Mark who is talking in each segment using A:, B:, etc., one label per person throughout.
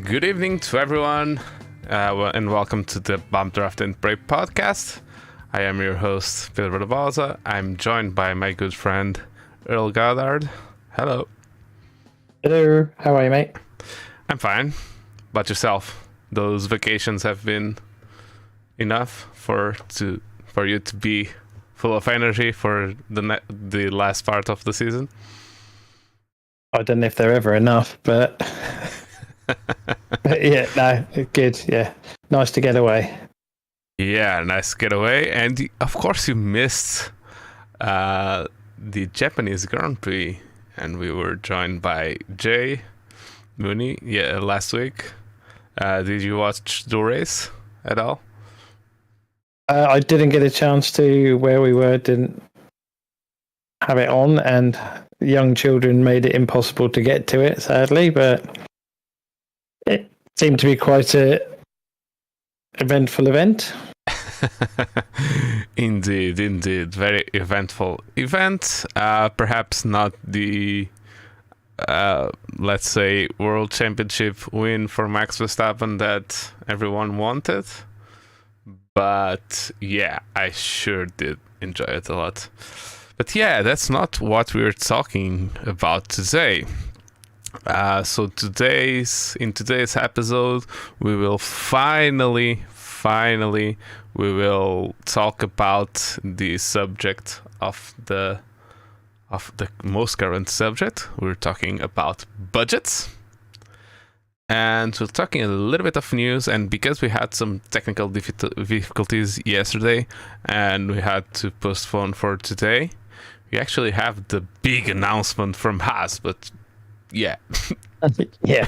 A: Good evening to everyone, and welcome to the Bomb Draft and Pray podcast. I am your host, Pedro Barbosa. I'm joined by my good friend, Earl Goddard. Hello.
B: Hello. How are you, mate?
A: I'm fine. But yourself? Those vacations have been enough for you to be full of energy for the last part of the season?
B: I don't know if they're ever enough, but yeah, no, good. Yeah, nice to get away.
A: Yeah, nice to get away. And of course, you missed the Japanese Grand Prix, and we were joined by Jay Mooney. Yeah, last week. Did you watch the race at all?
B: I didn't get a chance to. Where we were, didn't have it on, and young children made it impossible to get to it, sadly. But it seemed to be quite a eventful event.
A: Indeed, very eventful event. Perhaps not the let's say world championship win for Max Verstappen that everyone wanted, but yeah, I sure did enjoy it a lot. But yeah, that's not what we're talking about today. So in today's episode, we will finally we will talk about the subject of the most current subject. We're talking about budgets, and we're talking a little bit of news. And because we had some technical difficulties yesterday and we had to postpone for today, we actually have the big announcement from Haas. But yeah,
B: Yeah,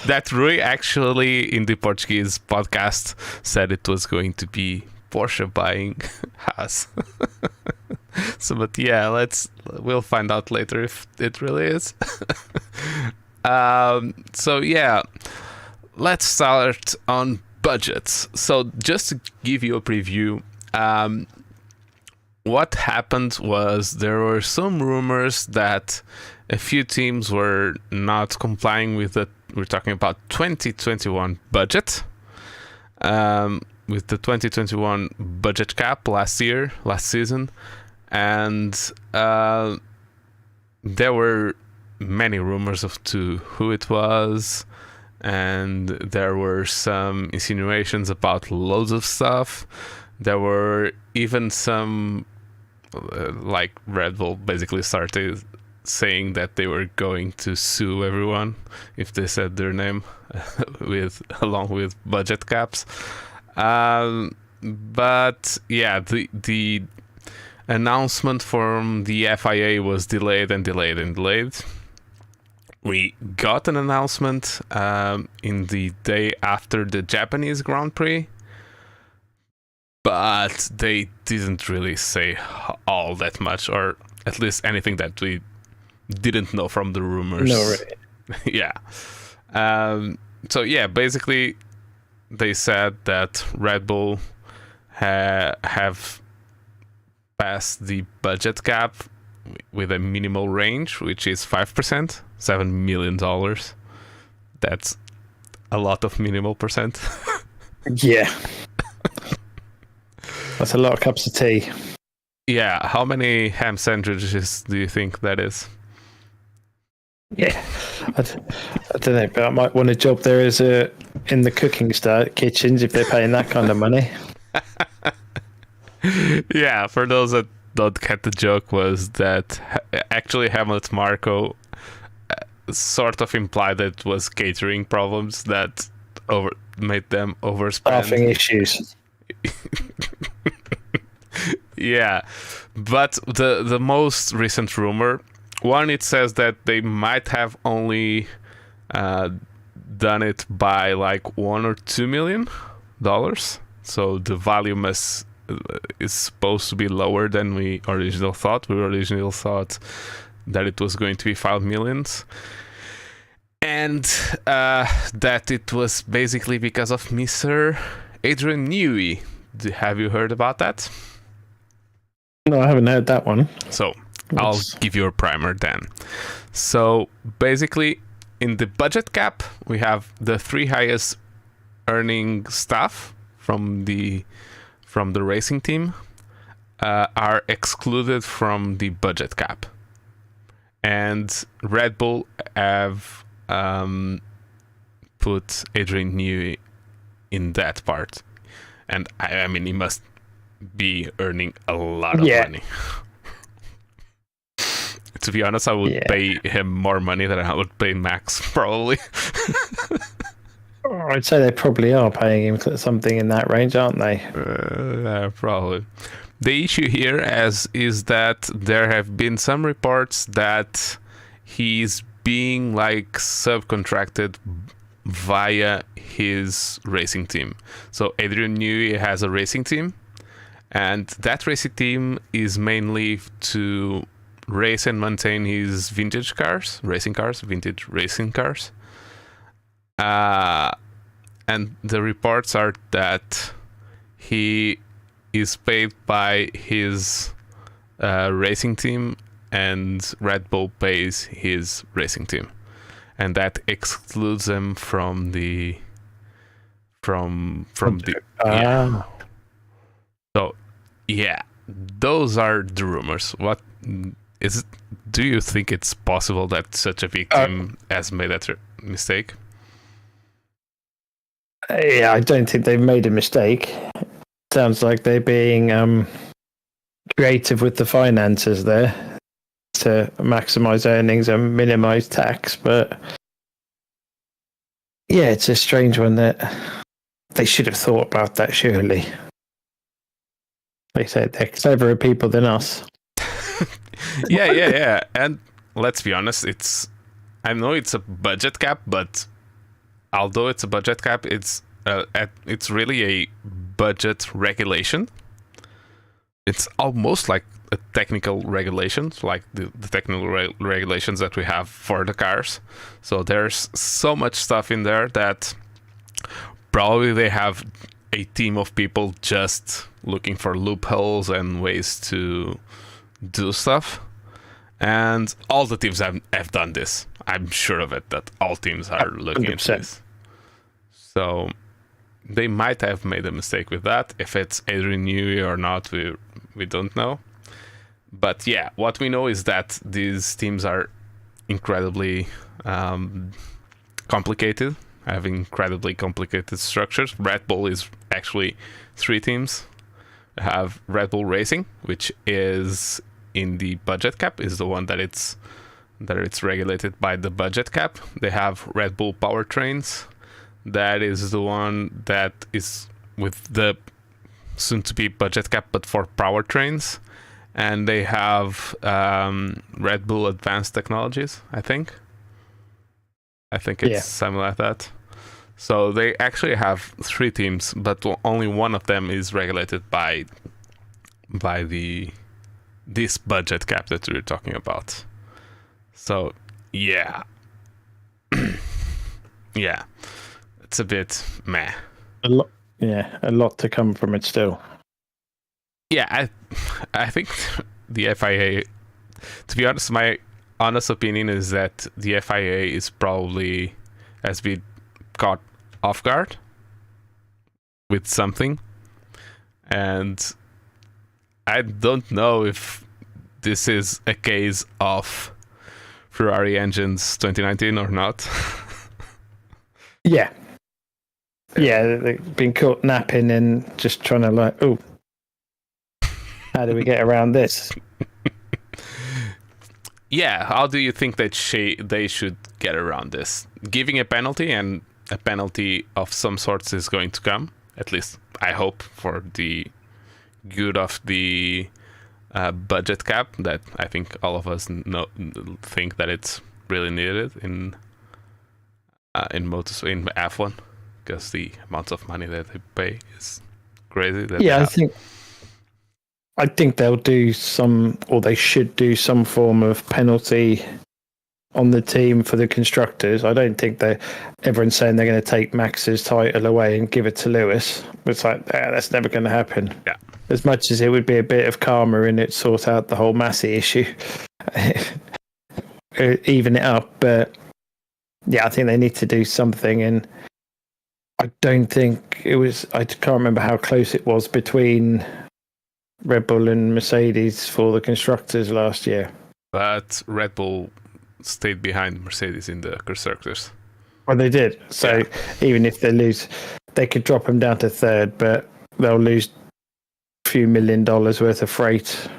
A: that Rui actually in the Portuguese podcast said it was going to be Porsche buying Haas. So, but yeah, we'll find out later if it really is. So yeah, let's start on budgets. So just to give you a preview, what happened was there were some rumors that a few teams were not complying with we're talking about 2021 budget, with the 2021 budget cap last season, and there were many rumors of who it was, and there were some insinuations about loads of stuff. There were even some like Red Bull basically started saying that they were going to sue everyone if they said their name along with budget caps. But yeah, the announcement from the FIA was delayed. We got an announcement in the day after the Japanese Grand Prix, but they didn't really say all that much, or at least anything that we didn't know from the rumors.
B: no, right.
A: Yeah. So yeah, basically they said that Red Bull have passed the budget cap with a minimal range, which is 5%, $7 million. That's a lot of minimal percent.
B: Yeah, that's a lot of cups of tea.
A: Yeah, how many ham sandwiches do you think that is?
B: Yeah, I don't know, but I might want a job there as in the cooking kitchens if they're paying that kind of money.
A: Yeah, for those that don't get the joke, was that actually Helmut Marko sort of implied that it was catering problems that made them overspend.
B: Staffing issues.
A: Yeah, but the most recent rumor, one, it says that they might have only done it by like $1 or $2 million, so the volume is supposed to be lower than we originally thought. We originally thought that it was going to be 5 million, and that it was basically because of Mr. Adrian Newey. Have you heard about that?
B: No, I haven't heard that one.
A: So I'll give you a primer then. So basically, in the budget cap, we have the 3 highest earning staff from the racing team are excluded from the budget cap, and Red Bull have put Adrian Newey in that part, and I mean he must be earning a lot of money. To be honest, I would pay him more money than I would pay Max, probably.
B: I'd say they probably are paying him something in that range, aren't they?
A: Probably. The issue here is that there have been some reports that he's being like subcontracted via his racing team. So Adrian Newey has a racing team, and that racing team is mainly to race and maintain his vintage racing cars. And the reports are that he is paid by his racing team, and Red Bull pays his racing team, and that excludes them from the So yeah, those are the rumors. What is it? Do you think it's possible that such a big team has made that mistake?
B: Yeah, I don't think they've made a mistake. Sounds like they're being creative with the finances there to maximize earnings and minimize tax. But yeah, it's a strange one that they should have thought about that, surely. They said they're cleverer people than us.
A: Yeah. And let's be honest, I know it's a budget cap, but although it's a budget cap, it's really a budget regulation. It's almost like a technical regulations, like the technical regulations that we have for the cars. So there's so much stuff in there that probably they have a team of people just looking for loopholes and ways to do stuff. And all the teams have done this. I'm sure of it, that all teams are looking
B: 100%.
A: at this. So they might have made a mistake with that. If it's Adrian Newey or not, we don't know. But yeah, what we know is that these teams are incredibly complicated, have incredibly complicated structures. Red Bull is actually 3 teams. We have Red Bull Racing, which is in the budget cap, is the one that it's regulated by the budget cap. They have Red Bull Powertrains. That is the one that is with the soon-to-be budget cap, but for powertrains. And they have Red Bull Advanced Technologies, I think it's something like that. So they actually have 3 teams, but only one of them is regulated by this budget cap that we're talking about. So yeah. Yeah, it's a bit meh.
B: A lot to come from it still.
A: Yeah, I think the FIA, to be honest, my honest opinion is that the FIA is probably has been caught off guard with something, and I don't know if this is a case of Ferrari engines 2019 or not.
B: Yeah, they've been caught napping and just trying to how do we get around this?
A: Yeah, how do you think that they should get around this? Giving a penalty, and a penalty of some sorts is going to come. At least I hope, for the good of the budget cap that I think all of us think that it's really needed in F1, because the amount of money that they pay is crazy.
B: I think they'll do they should do some form of penalty on the team for the constructors. I don't think everyone's saying they're going to take Max's title away and give it to Lewis. It's like, that's never going to happen.
A: Yeah.
B: As much as it would be a bit of karma in it, sort out the whole Massey issue, even it up. But yeah, I think they need to do something. And I don't think it was. I can't remember how close it was between Red Bull and Mercedes for the constructors last year.
A: But Red Bull stayed behind Mercedes in the constructors.
B: Well, they did. So even if they lose, they could drop them down to third, but they'll lose a few $1 million worth of freight.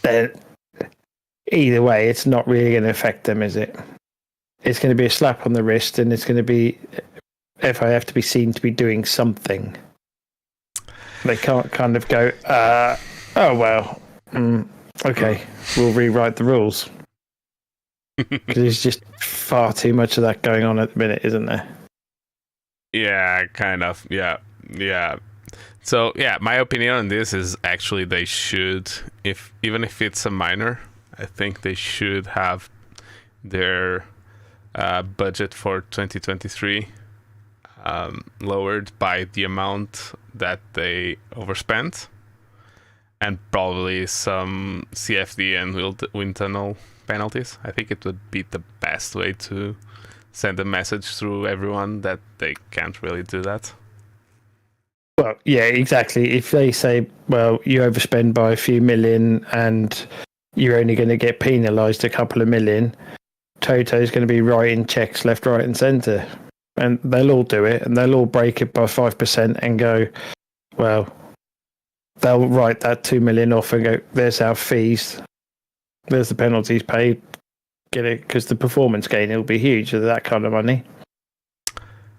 B: Then either way, it's not really going to affect them, is it? It's going to be a slap on the wrist, and it's going to be if I have to be seen to be doing something. They can't kind of go, oh well, okay, we'll rewrite the rules. Because there's just far too much of that going on at the minute, isn't there?
A: Yeah, kind of. Yeah. So yeah, my opinion on this is actually they should, even if it's a minor, I think they should have their budget for 2023 lowered by the amount that they overspent, and probably some CFD and wind tunnel penalties. I think it would be the best way to send a message through everyone that they can't really do that.
B: Well, yeah, exactly. If they say, well, you overspend by a few million and you're only going to get penalised a couple of million, Toto's going to be writing checks left, right and centre. And they'll all do it, and they'll all break it by 5% and go, well, they'll write that 2 million off and go, there's our fees, there's the penalties paid, get it, because the performance gain will be huge of that kind of money.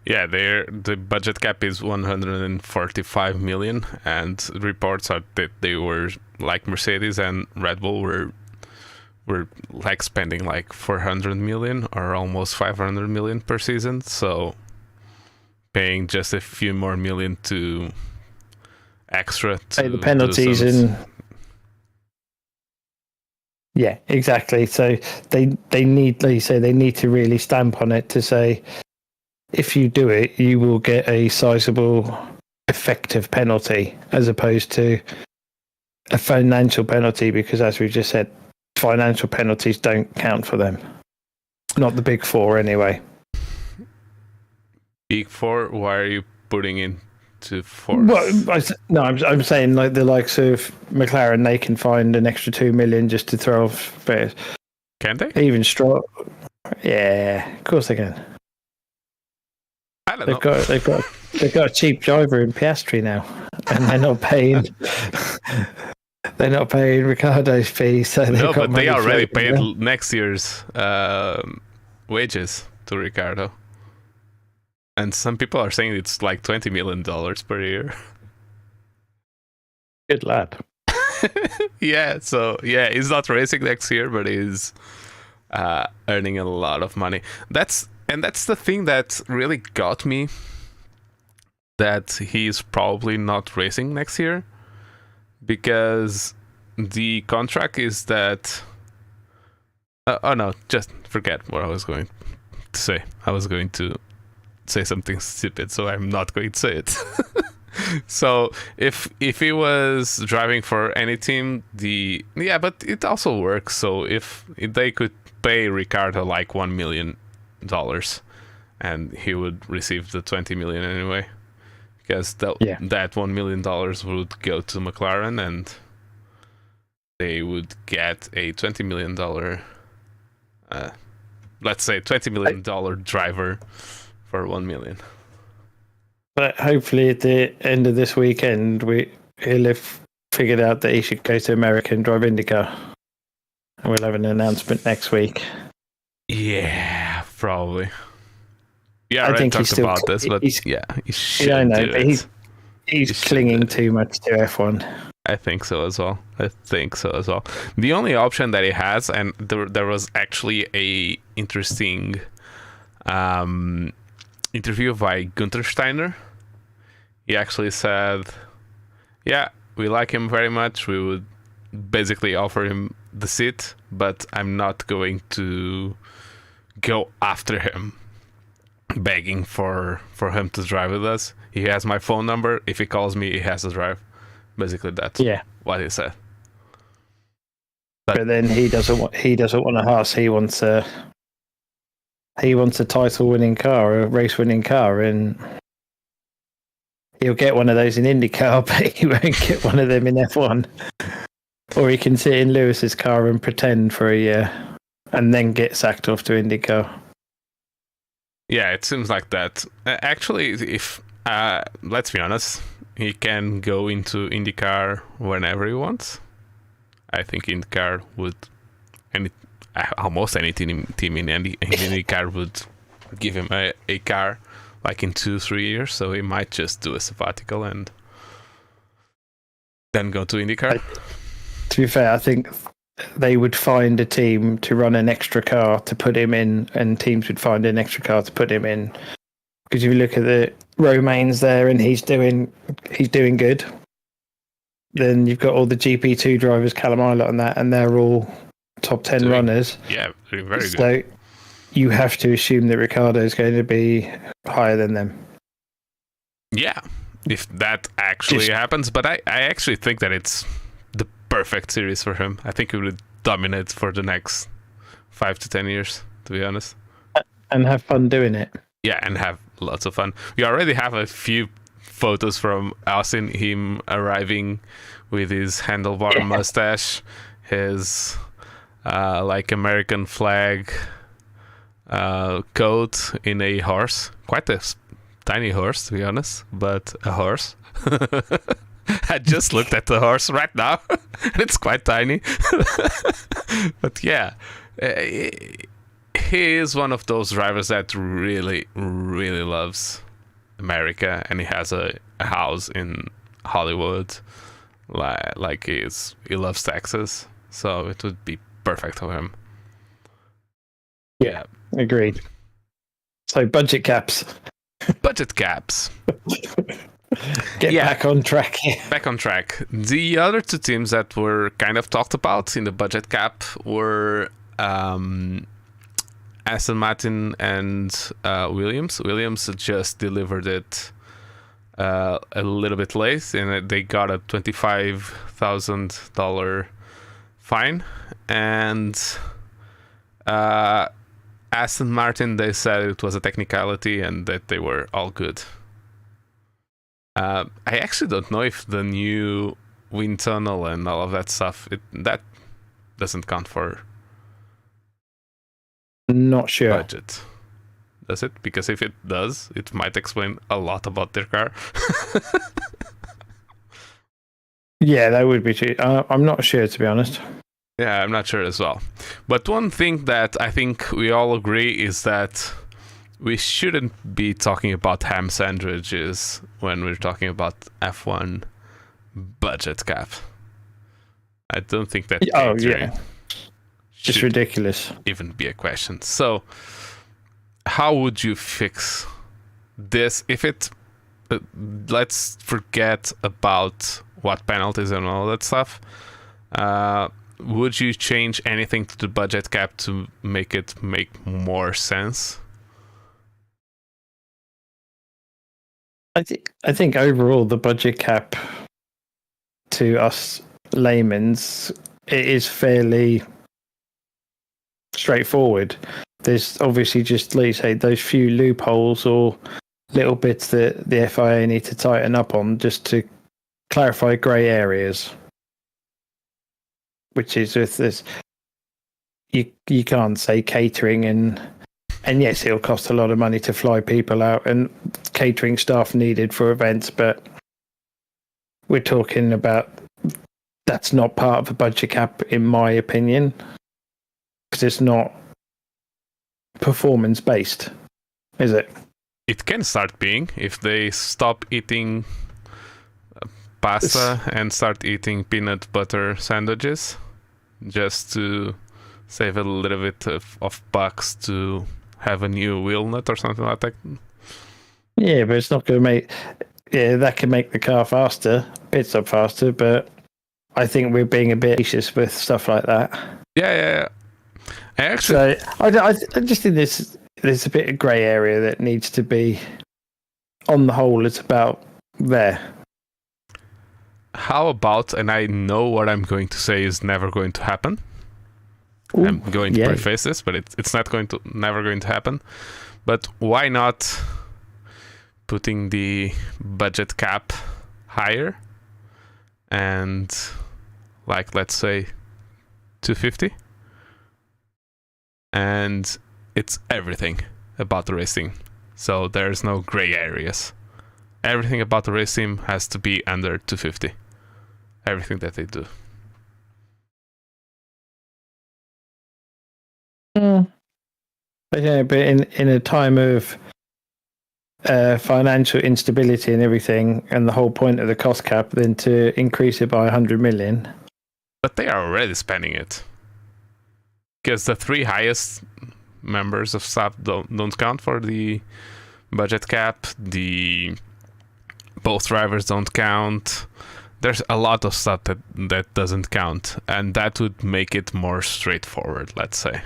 A: Yeah, the budget cap is 145 million, and reports are that they were like Mercedes and Red Bull were like spending like 400 million or almost 500 million per season, so paying just a few more million to extra to
B: pay the penalties and yeah, exactly. So they need, like you say, they need to really stamp on it to say, if you do it, you will get a sizable effective penalty as opposed to a financial penalty, because as we've just said, financial penalties don't count for them. Not the big four anyway.
A: Big four? Why are you putting into four?
B: Well, I'm saying like the likes of McLaren, they can find an extra 2 million just to throw off fares.
A: Can they?
B: Even Stroll. Yeah, of course they can.
A: I don't know.
B: They've got a cheap driver in Piastri now, and they're not paying. They're not paying Ricciardo's fees, so
A: no, but they already paid next year's wages to Ricciardo, and some people are saying it's like $20 million per year.
B: Good lad.
A: Yeah, so yeah, he's not racing next year, but he's earning a lot of money. That's the thing that really got me, that he's probably not racing next year, because the contract is that oh no, just forget what I was going to say. I was going to say something stupid, so I'm not going to say it. So if he was driving for any team, but it also works. So if they could pay Ricciardo like $1 million, and he would receive the 20 million anyway, because that $1 million would go to McLaren, and they would get a $20 million let's say $20 million driver for 1 million.
B: But hopefully at the end of this weekend he'll have figured out that he should go to America and drive IndyCar, and we'll have an announcement next week.
A: Yeah, probably. Yeah,
B: I think
A: talked about this, but he should.
B: Yeah, I know, but he's clinging too much to F1.
A: I think so as well. The only option that he has, and there was actually a interesting interview by Gunther Steiner. He actually said, yeah, we like him very much. We would basically offer him the seat, but I'm not going to go after him, begging for him to drive with us. He has my phone number. If he calls me, he has to drive. Basically, that's what he said.
B: But then he doesn't want a Haas. He wants a he wants a title-winning car, a race-winning car, and he'll get one of those in IndyCar, but he won't get one of them in F1. Or he can sit in Lewis's car and pretend for a year, and then get sacked off to IndyCar.
A: Yeah, it seems like that. Actually, if let's be honest, he can go into IndyCar whenever he wants. I think IndyCar would, almost any team in IndyCar would give him a car like in 2-3 years. So he might just do a sabbatical and then go to IndyCar.
B: To be fair, I think they would find a team to run an extra car to put him in, and teams would find an extra car to put him in. Because if you look at the Romains there, and he's doing good. Then you've got all the GP2 drivers, Callum Ilott and that, and they're all top 10 runners.
A: Yeah, very good.
B: So you have to assume that Ricciardo is going to be higher than them.
A: Yeah, if that actually happens. But I actually think that it's the perfect series for him. I think he would dominate for the next 5 to 10 years, to be honest.
B: And have fun doing it.
A: Yeah, and have lots of fun. We already have a few photos from Austin, him arriving with his handlebar mustache, his like American flag coat in a horse. Quite a tiny horse, to be honest, but a horse. I just looked at the horse right now, and it's quite tiny. But yeah, he is one of those drivers that really, really loves America, and he has a house in Hollywood. Like he loves Texas, so it would be perfect for him.
B: Yeah, agreed. So budget caps.
A: Budget caps.
B: Get back on track.
A: Back on track. The other two teams that were kind of talked about in the budget cap were Aston Martin and Williams. Williams just delivered it a little bit late, and they got a $25,000 fine. And Aston Martin, they said it was a technicality and that they were all good. I actually don't know if the new wind tunnel and all of that stuff, that doesn't count for
B: not sure
A: budget, does it? Because if it does, it might explain a lot about their car.
B: Yeah, that would be true. I'm not sure, to be honest.
A: Yeah, I'm not sure as well. But one thing that I think we all agree is that we shouldn't be talking about ham sandwiches when we're talking about F1 budget cap. I don't think that
B: it's ridiculous.
A: Even be a question. So how would you fix this if it let's forget about what penalties and all that stuff. Would you change anything to the budget cap to make it make more sense?
B: I think overall the budget cap to us laymen's, it is fairly straightforward. There's obviously just, like you say, those few loopholes or little bits that the FIA need to tighten up on just to clarify grey areas. Which is with this, you can't say catering and yes, it'll cost a lot of money to fly people out and catering staff needed for events, but we're talking about that's not part of the budget cap, in my opinion, because it's not performance based, is it?
A: It can start being if they stop eating pasta and start eating peanut butter sandwiches, just to save a little bit of bucks to have a new wheel nut or something like that.
B: Yeah, but it's not going to make. Yeah, that can make the car faster, pit stop faster, but I think we're being a bit ambitious with stuff like that.
A: Yeah. I actually.
B: So I just think there's a bit of grey area that needs to be. On the whole, it's about there.
A: How about, and I know what I'm going to say is never going to happen,
B: Ooh,
A: I'm going to preface this, but it's never going to happen. But why not putting the budget cap higher and let's say 250, and it's everything about the racing, so there's no gray areas. Everything about the race team has to be under 250, everything that they do.
B: But yeah, but in a time of financial instability and everything, and the whole point of the cost cap, then to increase it by 100 million.
A: But they are already spending it, because the three highest members of staff don't count for the budget cap. Both drivers don't count. There's a lot of stuff that doesn't count, and that would make it more straightforward, let's say.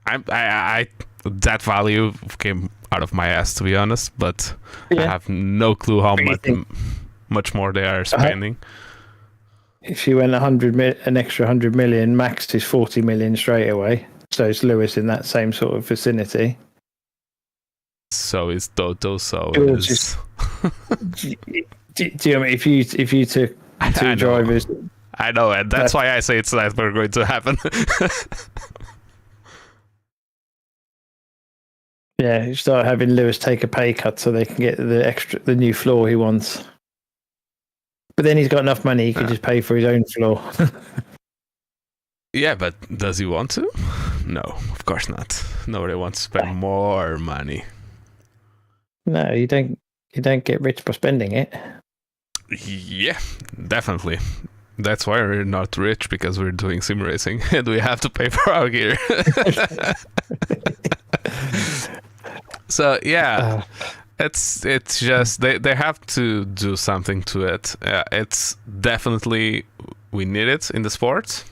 A: I that value came out of my ass, to be honest, but I have no clue how much more they are spending.
B: If you went an extra 100 million, Max is 40 million straight away. So is Lewis in that same sort of vicinity.
A: So is Toto. So
B: is. Do you know what I mean? If you took two drivers,
A: I know, and that's why I say it's never going to happen.
B: Yeah, you start having Lewis take a pay cut so they can get the new floor he wants. But then he's got enough money he could just pay for his own floor.
A: Yeah, but does he want to? No, of course not. Nobody wants to spend more money.
B: No, you don't get rich by spending it.
A: Yeah, definitely. That's why we're not rich, because we're doing sim racing and we have to pay for our gear. So yeah, it's just they have to do something to it. It's definitely, we need it in the sport,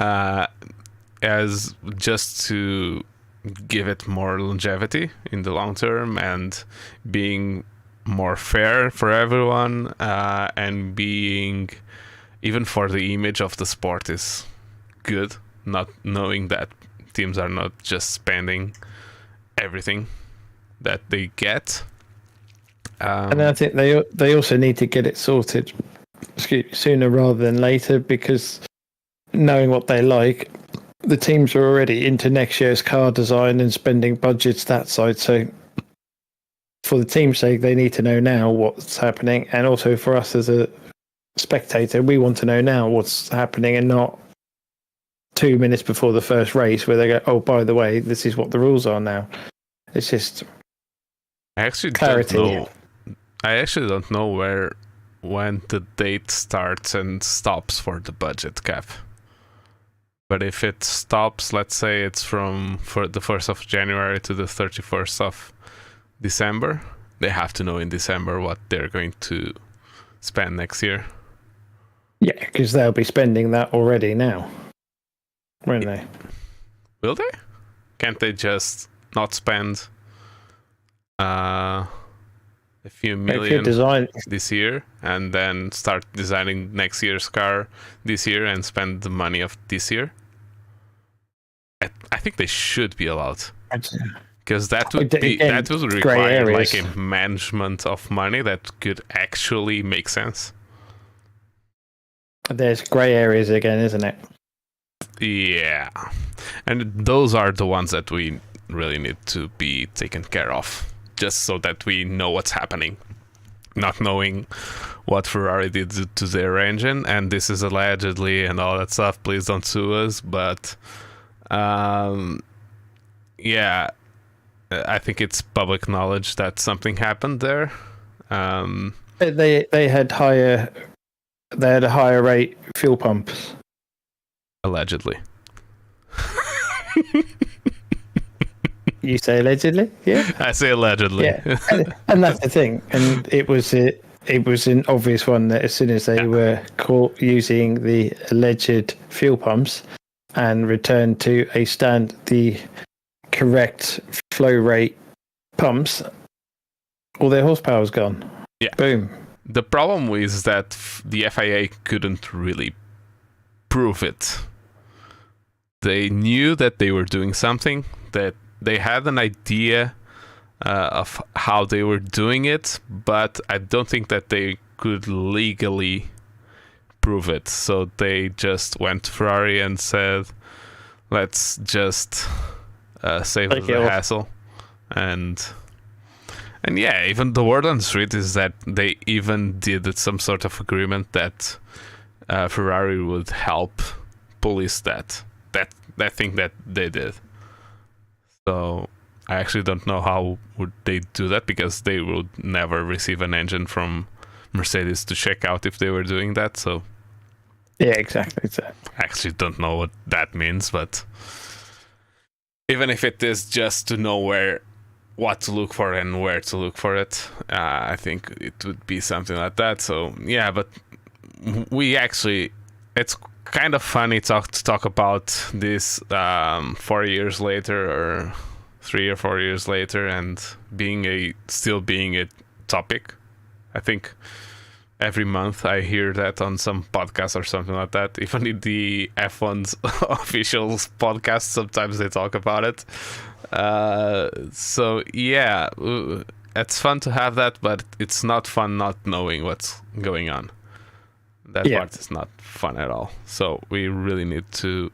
A: as just to give it more longevity in the long term, and being more fair for everyone, and being, even for the image of the sport, is good. Not knowing that teams are not just spending everything that they get.
B: And I think they also need to get it sorted sooner rather than later, because knowing what they like, the teams are already into next year's car design and spending budgets that side. So for the team's sake, they need to know now what's happening, and also for us as a spectator, we want to know now what's happening, and not 2 minutes before the first race where they go, oh, by the way, this is what the rules are now. It's just clarity.
A: I actually don't know when the date starts and stops for the budget cap. But if it stops, let's say it's for the 1st of January to the 31st of December, they have to know in December what they're going to spend next year.
B: Yeah, because they'll be spending that already now, won't they?
A: Will they? Can't they just not spend a few million this year, and then start designing next year's car this year and spend the money of this year? I think they should be allowed, because that would require like a management of money that could actually make sense.
B: There's grey areas again, isn't it?
A: Yeah, and those are the ones that we really need to be taken care of, just so that we know what's happening. Not knowing what Ferrari did to their engine, and this is allegedly and all that stuff, please don't sue us, but yeah, I think it's public knowledge that something happened there.
B: They had a higher rate fuel pumps.
A: Allegedly.
B: You say allegedly? Yeah.
A: I say allegedly.
B: Yeah. And that's the thing. And it was an obvious one that as soon as they were caught using the alleged fuel pumps and returned to the correct flow rate pumps, all their horsepower was gone.
A: Yeah.
B: Boom.
A: The problem is that the FIA couldn't really prove it. they knew that they were doing something, that they had an idea of how they were doing it, but I don't think that they could legally prove it. So they just went to Ferrari and said, let's just save the hassle. And yeah, even the word on the street is that they even did some sort of agreement that Ferrari would help police that thing that they did. So I actually don't know how would they do that, because they would never receive an engine from Mercedes to check out if they were doing that. So
B: yeah, exactly.
A: I actually don't know what that means, but even if it is just to know what to look for and where to look for it, I think it would be something like that. So yeah, but it's kind of funny to talk about this 4 years later, or 3 or 4 years later, and still being a topic. I think every month I hear that on some podcast or something like that. Even in the F1's official podcast, sometimes they talk about it. So yeah, it's fun to have that, but it's not fun not knowing what's going on. That part is not fun at all. So we really need to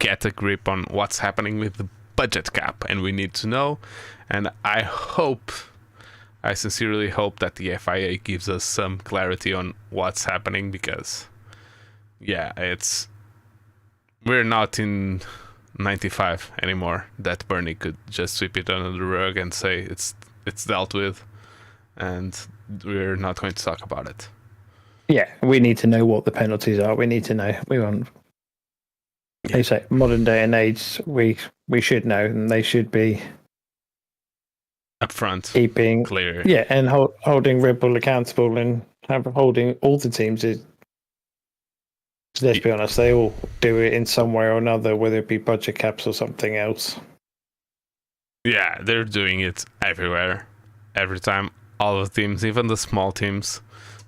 A: get a grip on what's happening with the budget cap, and we need to know. And I sincerely hope that the FIA gives us some clarity on what's happening, because we're not in 95 anymore that Bernie could just sweep it under the rug and say it's dealt with, and we're not going to talk about it.
B: Yeah, we need to know what the penalties are. We need to know. We want. They say modern day and age, we should know, and they should be
A: upfront,
B: keeping
A: clear.
B: Yeah, and holding Red Bull accountable, and holding all the teams. Let's be honest, they all do it in some way or another, whether it be budget caps or something else.
A: Yeah, they're doing it everywhere, every time. All the teams, even the small teams.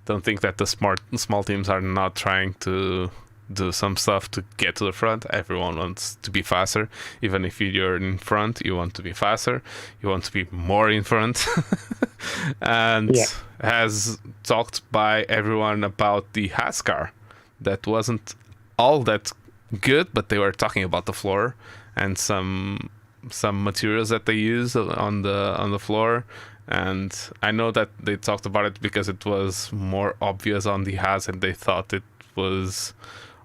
A: Don't think that the small teams are not trying to do some stuff to get to the front. Everyone wants to be faster. Even if you're in front, you want to be faster. You want to be more in front. And has talked by everyone about the Haas car. That wasn't all that good, but they were talking about the floor and some materials that they use on the floor. And I know that they talked about it because it was more obvious on the Haas, and they thought it was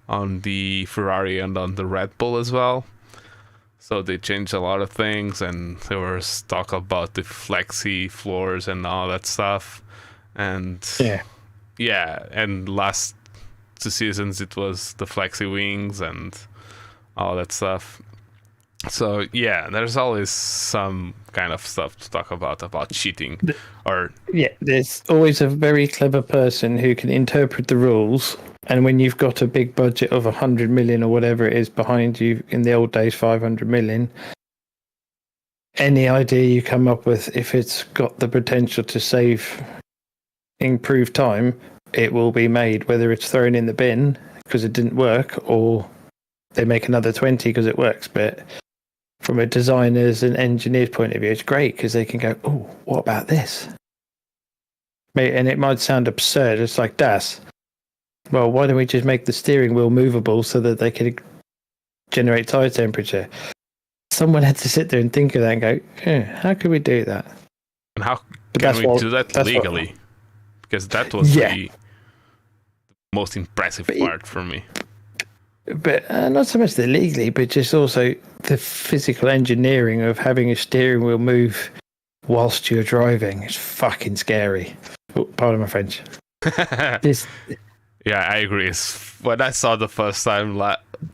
A: on the Ferrari and on the Red Bull as well. So they changed a lot of things, and there was talk about the flexi floors and all that stuff. And and last 2 seasons it was the flexi wings and all that stuff. So yeah, there's always some kind of stuff to talk about cheating, or
B: there's always a very clever person who can interpret the rules. And when you've got a big budget of 100 million or whatever it is behind you, in the old days 500 million, any idea you come up with, if it's got the potential to improve time, it will be made, whether it's thrown in the bin because it didn't work, or they make another 20 because it works. But from a designer's and engineer's point of view, it's great because they can go, oh, what about this? And it might sound absurd. It's like, Das, well, why don't we just make the steering wheel movable so that they can generate tire temperature? Someone had to sit there and think of that and go, how could we do that?
A: And how can we do that legally? Because that was the most impressive part for me.
B: But not so much the legally, but just also the physical engineering of having a steering wheel move whilst you're driving. It's fucking scary. Oh, pardon my French.
A: Yeah, I agree. When I saw the first time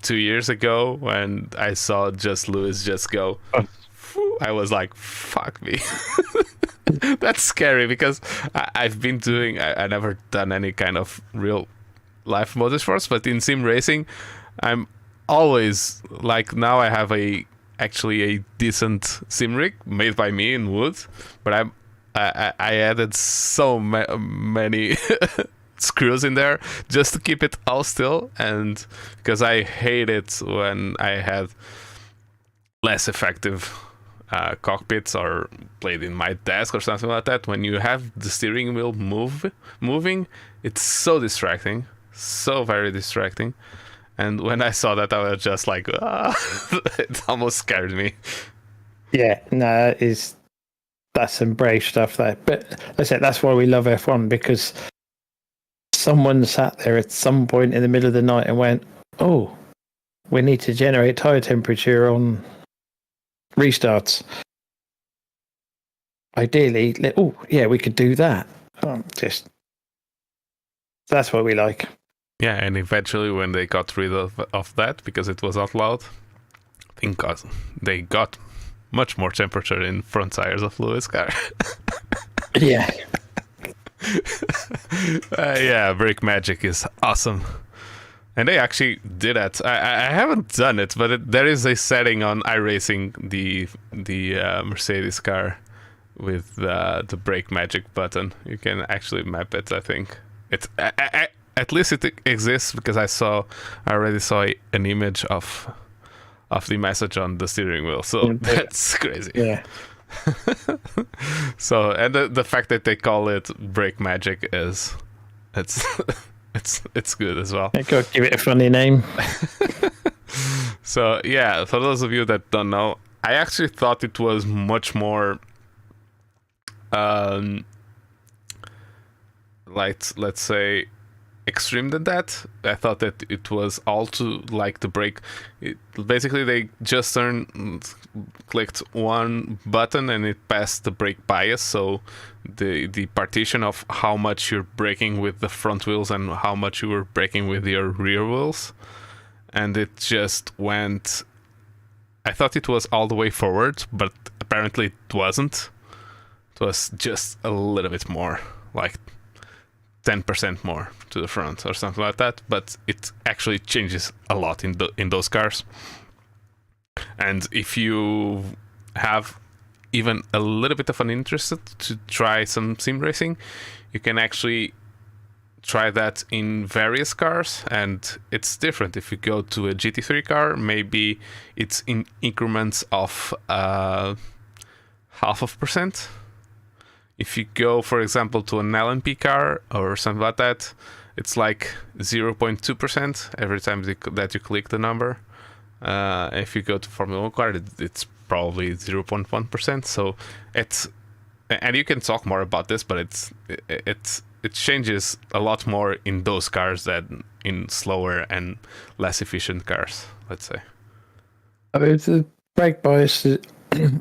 A: 2 years ago, when I saw Lewis just go, I was like, fuck me. That's scary, because I've been doing, I never done any kind of real life motorsports, but in sim racing, I'm always like, now I have actually a decent sim rig made by me in wood, but I added so many screws in there just to keep it all still, and because I hate it when I had less effective cockpits or played in my desk or something like that. When you have the steering wheel moving, it's so distracting, so very distracting. And when I saw that, I was just like, it almost scared me.
B: Yeah, no, that's some brave stuff there. But I said that's why we love F1, because someone sat there at some point in the middle of the night and went, "Oh, we need to generate tire temperature on restarts. Ideally, we could do that." That's what we like.
A: Yeah, and eventually when they got rid of that because it was outlawed, I think they got much more temperature in front tires of Lewis' car.
B: Yeah.
A: Yeah, brake magic is awesome. And they actually did that. I haven't done it, but there is a setting on iRacing, the Mercedes car, with the brake magic button. You can actually map it, I think. It's at least it exists, because I already saw an image of the message on the steering wheel. So that's crazy.
B: Yeah.
A: So, and the fact that they call it brake magic it's good as well.
B: I gotta give it a funny name.
A: So yeah, for those of you that don't know, I actually thought it was much more like, let's say, extreme than that. I thought that it was all to like the brake. Basically, they just clicked one button and it passed the brake bias. So the partition of how much you're braking with the front wheels and how much you were braking with your rear wheels, and it just went. I thought it was all the way forward, but apparently it wasn't. It was just a little bit more, like 10% more to the front or something like that, but it actually changes a lot in those cars. And if you have even a little bit of an interest to try some sim racing, you can actually try that in various cars, and it's different. If you go to a GT3 car, maybe it's in increments of 0.5%. If you go, for example, to an LMP car or something like that, it's like 0.2% every time that you click the number. If you go to Formula 1 car, it's probably 0.1%. So and you can talk more about this, but it changes a lot more in those cars than in slower and less efficient cars, let's say.
B: I mean, the brake bias,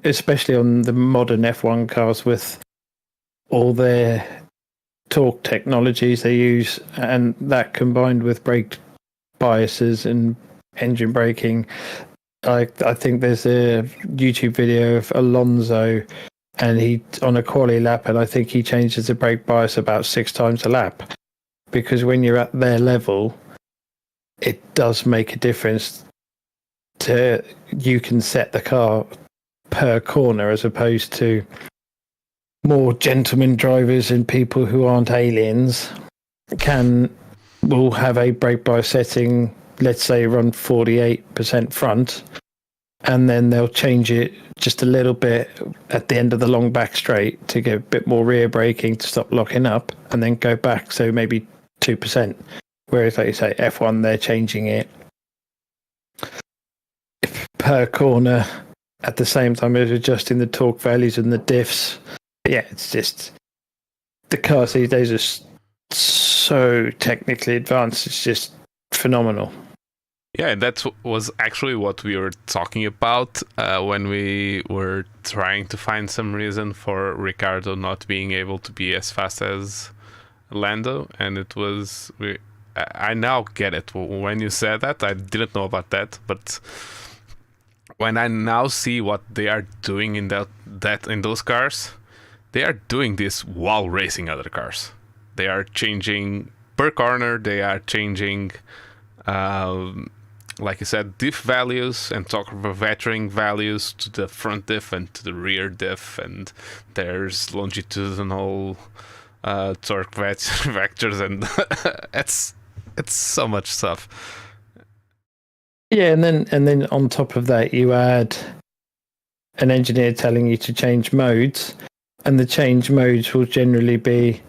B: especially on the modern F1 cars with all their torque technologies they use, and that combined with brake biases and engine braking. I think there's a YouTube video of Alonso, and he on a quali lap, and I think he changes the brake bias about 6 times a lap, because when you're at their level, it does make a difference. You can set the car per corner, as opposed to more gentleman drivers and people who aren't aliens will have a brake bias setting, let's say run 48% front, and then they'll change it just a little bit at the end of the long back straight to get a bit more rear braking to stop locking up, and then go back, so maybe 2%. Whereas, like you say, F1, they're changing it per corner at the same time as adjusting the torque values and the diffs. Yeah, it's just the cars these days are so technically advanced. It's just phenomenal.
A: Yeah, that was actually what we were talking about when we were trying to find some reason for Ricardo not being able to be as fast as Lando. And it was... I now get it. When you said that, I didn't know about that. But when I now see what they are doing in in those cars... They are doing this while racing other cars. They are changing per corner. They are changing, like you said, diff values and torque vectoring values to the front diff and to the rear diff. And there's longitudinal torque vectors, and it's so much stuff.
B: Yeah, and then on top of that, you add an engineer telling you to change modes, and the change modes will generally be,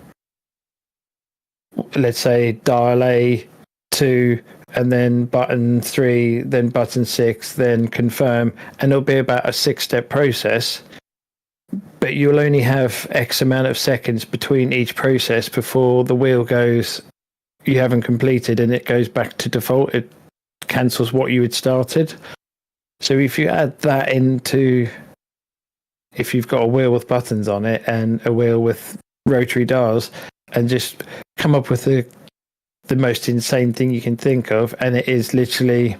B: let's say, dial A 2, and then button 3, then button 6, then confirm, and it'll be about a 6-step process. But you'll only have X amount of seconds between each process before the wheel goes, you haven't completed, and it goes back to default. It cancels what you had started. So if you add that into, if you've got a wheel with buttons on it and a wheel with rotary dials, and just come up with the most insane thing you can think of, and it is literally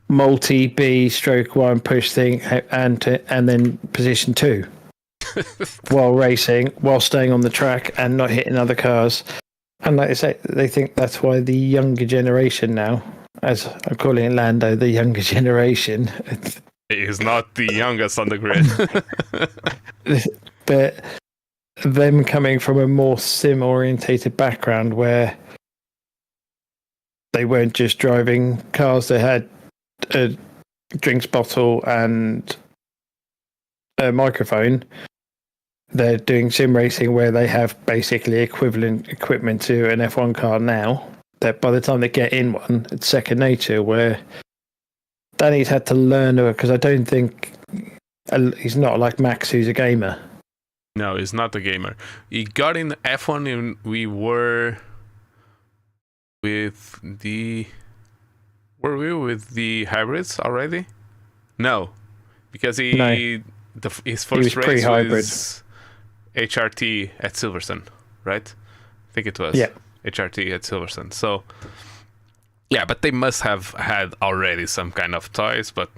B: multi B stroke 1 push thing and then position 2 while racing, while staying on the track and not hitting other cars. And like I say, they think that's why the younger generation now, as I'm calling Lando, the younger generation.
A: He is not the youngest on the grid.
B: But them coming from a more sim-orientated background where they weren't just driving cars, they had a drinks bottle and a microphone. They're doing sim racing where they have basically equivalent equipment to an F1 car now, that by the time they get in one, it's second nature, where Danny's had to learn, because I don't think he's not like Max, who's a gamer.
A: No, he's not a gamer. He got in F1 and we were with the... Were we with the hybrids already? No, because his first race was HRT at Silverstone, right? I think it was.
B: Yeah.
A: HRT at Silverstone. So, yeah, but they must have had already some kind of toys, but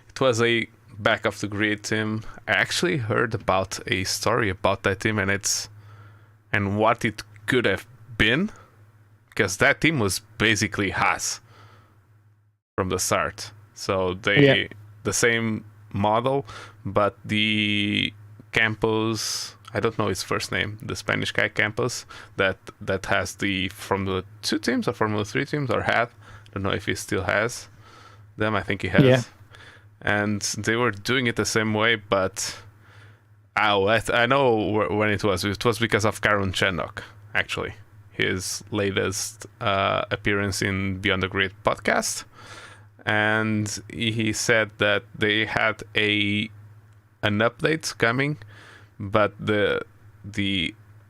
A: it was a back of the grid team. I actually heard about a story about that team and what it could have been, because that team was basically Haas from the start. So the same model, but the Campos, I don't know his first name, the Spanish guy Campos, that has the Formula 2 teams or Formula 3 teams, or had. I don't know if he still has them. I think he has. Yeah. And they were doing it the same way, but I know when it was. It was because of Karun Chandok, actually. His latest appearance in Beyond the Grid podcast. And he said that they had an update coming, but the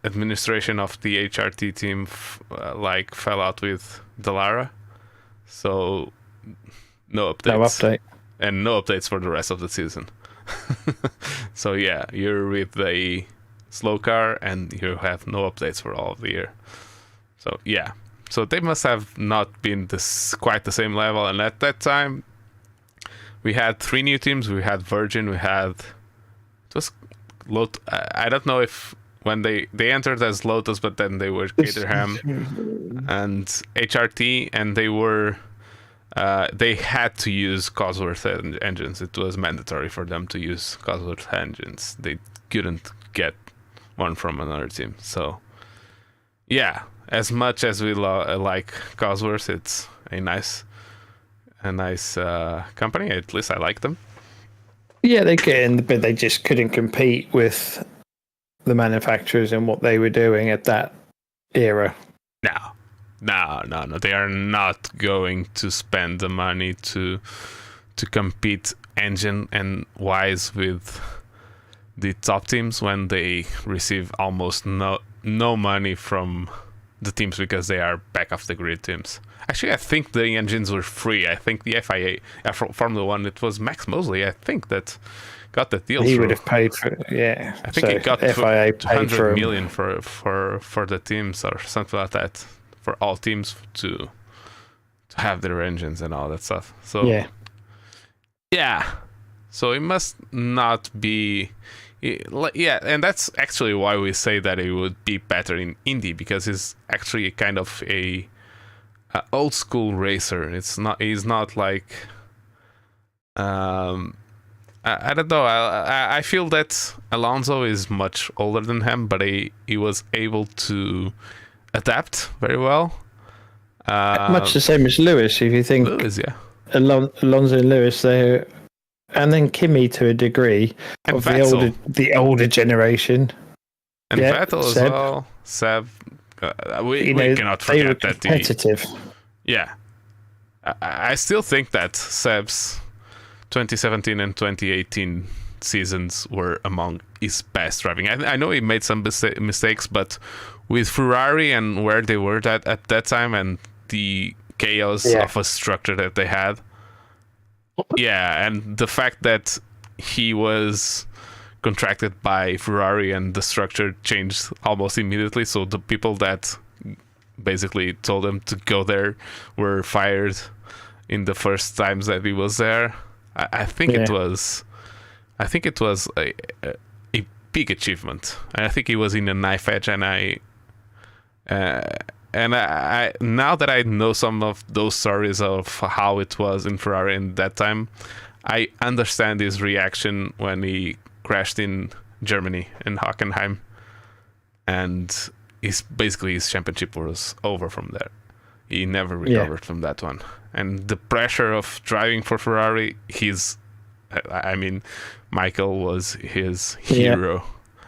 A: administration of the HRT team fell out with Dallara, so no updates.
B: No update.
A: And no updates for the rest of the season. So yeah, you're with a slow car and you have no updates for all of the year. So yeah. So they must have not been quite the same level. And at that time, we had 3 new teams. We had Virgin. We had... It was Lotus. I don't know if when they entered as Lotus, but then they were Caterham and HRT, and they were... they had to use Cosworth engines. It was mandatory for them to use Cosworth engines. They couldn't get one from another team. So, yeah. As much as we like Cosworth, it's a nice company. At least I like them.
B: Yeah, they could, but they just couldn't compete with the manufacturers and what they were doing at that era.
A: No. They are not going to spend the money to compete engine and wise with the top teams when they receive almost no money from the teams, because they are back off the grid teams. Actually, I think the engines were free. I think the FIA, Formula 1, it was Max Mosley, I think, that got the deal.
B: He would have paid for it, yeah.
A: I think he got
B: FIA
A: 200 million for the teams or something like that, for all teams to have their engines and all that stuff. So yeah. So it must not be... Yeah, and that's actually why we say that it would be better in Indy, because he's actually kind of a old school racer. He's not like I don't know. I feel that Alonso is much older than him, but he was able to adapt very well.
B: Much the same as Lewis, if you think.
A: Lewis, yeah.
B: Alonso and Lewis, and then Kimi to a degree
A: And
B: of
A: Vettel.
B: the older generation.
A: And
B: Yeah,
A: Vettel as
B: Seb.
A: well. Seb. We
B: You know,
A: cannot
B: they were
A: forget that.
B: competitive.
A: Yeah. I still think that Seb's 2017 and 2018 seasons were among his best driving. I know he made some mistakes, but with Ferrari and where they were at that time and the chaos of a structure that they had, and the fact that he was contracted by Ferrari and the structure changed almost immediately, so the people that basically told him to go there were fired in the first times that he was there. I think it was a big achievement. I think he was in a knife edge, and I now that I know some of those stories of how it was in Ferrari in that time, I understand his reaction when he crashed in Germany in Hockenheim, and his championship was over from there. He never recovered from that one. And the pressure of driving for Ferrari, Michael was his hero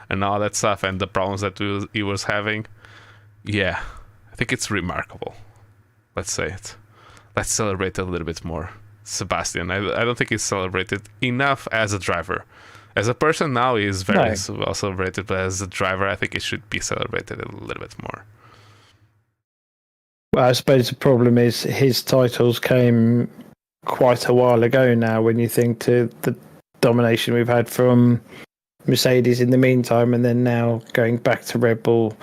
A: and all that stuff, and the problems that he was having. Yeah, I think it's remarkable. Let's say it. Let's celebrate a little bit more. Sebastian, I don't think he's celebrated enough as a driver. As a person now, he's very well celebrated, but as a driver, I think he should be celebrated a little bit more.
B: Well, I suppose the problem is his titles came quite a while ago now when you think to the domination we've had from Mercedes in the meantime, and then now going back to Red Bull.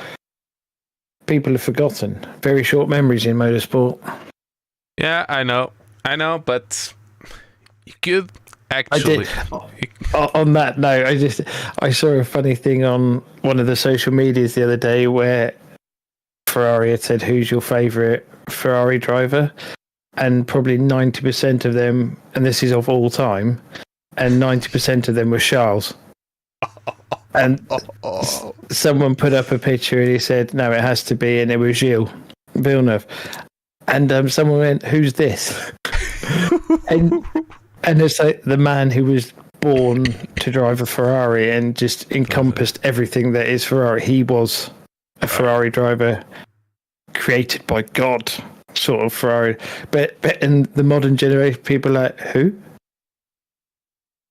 B: People have forgotten. Very short memories in motorsport.
A: Yeah, I know, but you could actually...
B: On that note, I saw a funny thing on one of the social medias the other day where Ferrari had said, "Who's your favourite Ferrari driver?" And probably 90% of them, and this is of all time, and 90% of them were Charles. And someone put up a picture and he said, "No, it has to be," and it was Gilles Villeneuve. And someone went, "Who's this?" and it's like the man who was born to drive a Ferrari and just encompassed everything that is Ferrari. He was a Ferrari driver created by God, sort of Ferrari. But in the modern generation, people are like, who?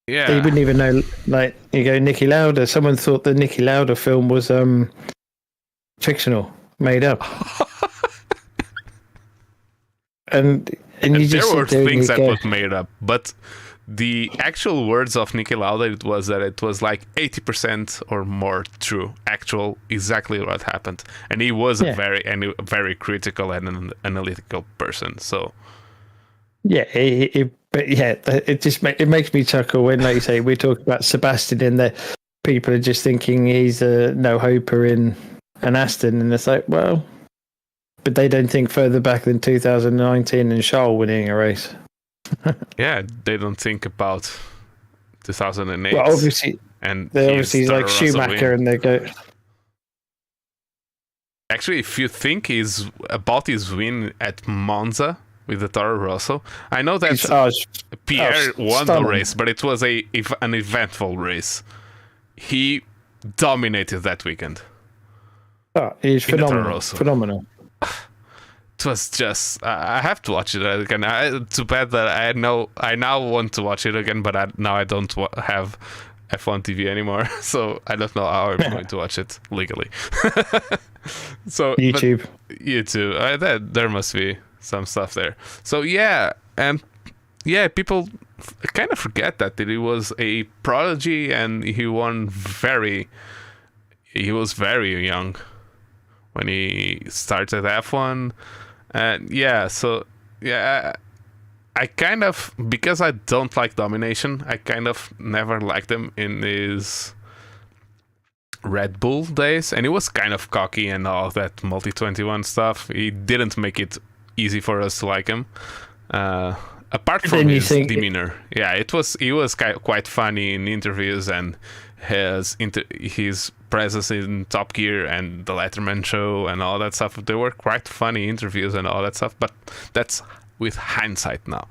A: Yeah.
B: They wouldn't even know. Like, you go, Niki Lauda. Someone thought the Niki Lauda film was fictional, made up. and you just
A: there were things that
B: were
A: made up, but the actual words of Niki Lauda, it was that it was like 80% or more true, actual, exactly what happened. And he was a very critical and an analytical person. So
B: it just makes me chuckle when, like you say, we talk about Sebastian and that people are just thinking he's a no-hoper in an Aston, and it's like, well, but they don't think further back than 2019 and Charles winning a race.
A: Yeah, they don't think about 2008.
B: Well, obviously,
A: and
B: they're obviously like Schumacher, and they go.
A: Actually, if you think about his win at Monza with the Toro Rosso, I know that Pierre won the race, but it was an eventful race. He dominated that weekend.
B: Oh, he's phenomenal.
A: It was just I have to watch it again. Too bad that I now want to watch it again, but now I don't have F1 TV anymore, so I don't know how I'm going to watch it legally. So
B: YouTube.
A: There must be some stuff there. So people kind of forget that he was a prodigy and he was very young when he started F1. And I kind of, because I don't like domination, I kind of never liked him in his Red Bull days, and he was kind of cocky and all that multi-21 stuff. He didn't make it easy for us to like him. apart
B: Then
A: from
B: you
A: his
B: think-
A: demeanor, yeah, he was quite funny in interviews, and his presence in Top Gear and the Letterman show and all that stuff. They were quite funny interviews and all that stuff, but that's with hindsight now.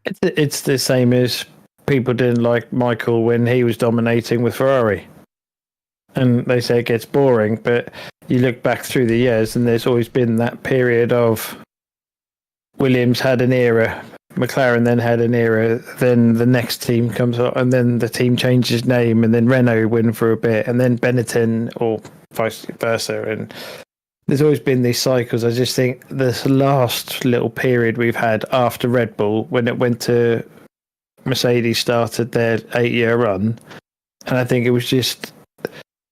B: It's the same as people didn't like Michael when he was dominating with Ferrari. And they say it gets boring, but you look back through the years and there's always been that period of Williams had an era, McLaren then had an era, then the next team comes up and then the team changes name and then Renault win for a bit and then Benetton or vice versa. And there's always been these cycles. I just think this last little period we've had after Red Bull, when it went to Mercedes started their 8-year run, and I think it was just,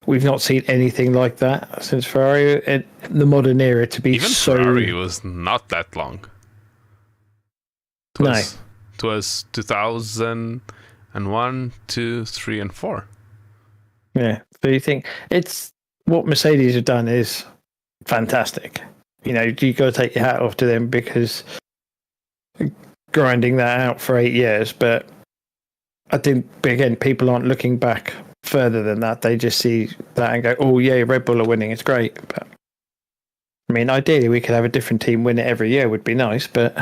B: we've not seen anything like that since Ferrari in the modern era to be
A: Even
B: so...
A: Ferrari was not that long. It was 2001, 2, 3, and 4.
B: Yeah. So you think it's what Mercedes have done is fantastic. You know, you got to take your hat off to them because grinding that out for 8 years. But I think, again, people aren't looking back further than that. They just see that and go, oh, yeah, Red Bull are winning. It's great. But I mean, ideally, we could have a different team win it every year. Would be nice, but...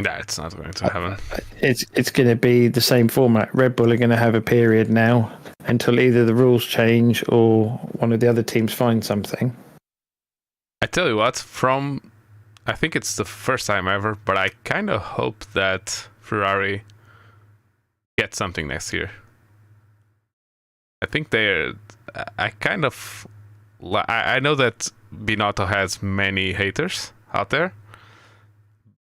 A: Yeah, it's not going to happen.
B: It's going to be the same format. Red Bull are going to have a period now until either the rules change or one of the other teams finds something.
A: I tell you what, I think it's the first time ever, but I kind of hope that Ferrari gets something next year. I think I know that Binotto has many haters out there,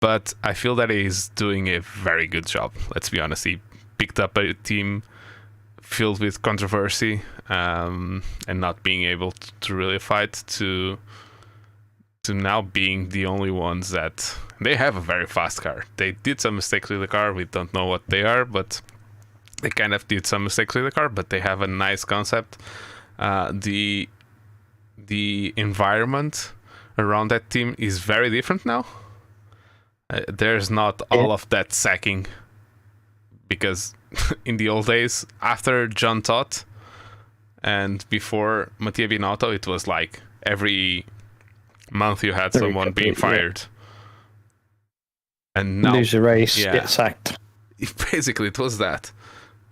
A: but I feel that he's doing a very good job. Let's be honest. He picked up a team filled with controversy and not being able to really fight to now being the only ones that... They have a very fast car. They did some mistakes with the car. We don't know what they are, but they kind of did some mistakes with the car, but they have a nice concept. The environment around that team is very different now. There's not all of that sacking, because in the old days, after John Todt and before Mattia Binotto, it was like every month you had someone being fired. Yeah. And now
B: lose a race, get sacked.
A: Basically, it was that.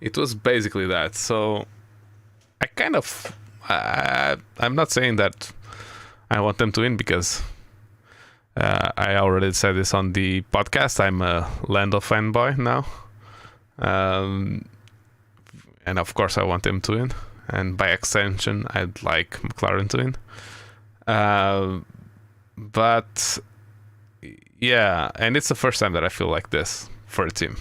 A: It was basically that. So I kind of... I'm not saying that I want them to win, because... I already said this on the podcast. I'm a Lando fanboy now. And of course I want them to win. And by extension, I'd like McLaren to win. But yeah, and it's the first time that I feel like this for a team.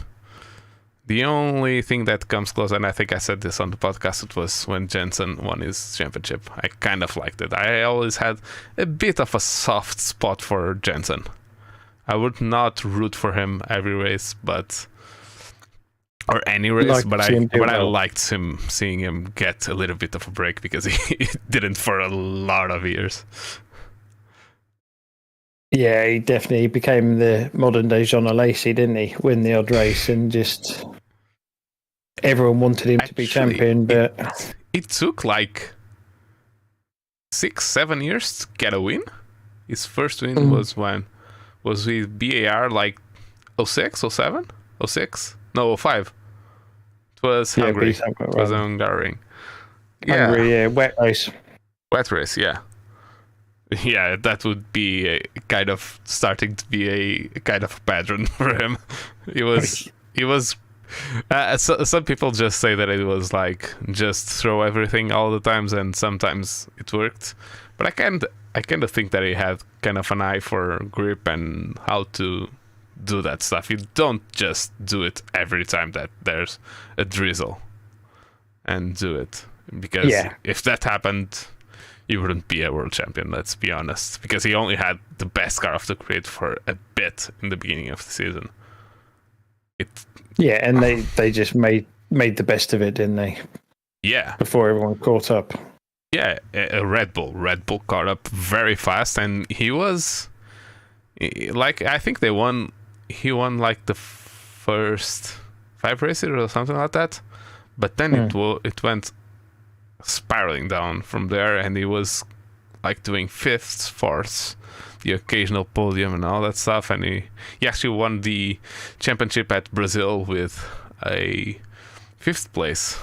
A: The only thing that comes close, and I think I said this on the podcast, it was when Jensen won his championship. I kind of liked it. I always had a bit of a soft spot for Jensen. I would not root for him every race, or any race, but I liked seeing him get a little bit of a break, because he didn't for a lot of years.
B: Yeah, he definitely became the modern day Jean Alesi, didn't he? Win the odd race and just everyone wanted him to be champion, but
A: it took like 6-7 years to get a win. His first win was with BAR, like 06, 07, 06? No, 05. It was Hungary. It was Hungary.
B: Hungary, wet race.
A: Wet race, yeah. Yeah, that would be a kind of starting to be a kind of pattern for him. He was. Some people just say that it was like just throw everything all the times, and sometimes it worked. But I kind of think that he had kind of an eye for grip and how to do that stuff. You don't just do it every time that there's a drizzle and do it, because if that happened, he wouldn't be a world champion, let's be honest, because he only had the best car of the grid for a bit in the beginning of the season.
B: And they just made the best of it, didn't they?
A: Yeah.
B: Before everyone caught up.
A: Yeah, a Red Bull caught up very fast, and he was like, I think he won he won like the first 5 races or something like that, but then it went spiraling down from there, and he was like doing fifths, fourths, the occasional podium and all that stuff, and he actually won the championship at Brazil with a 5th place.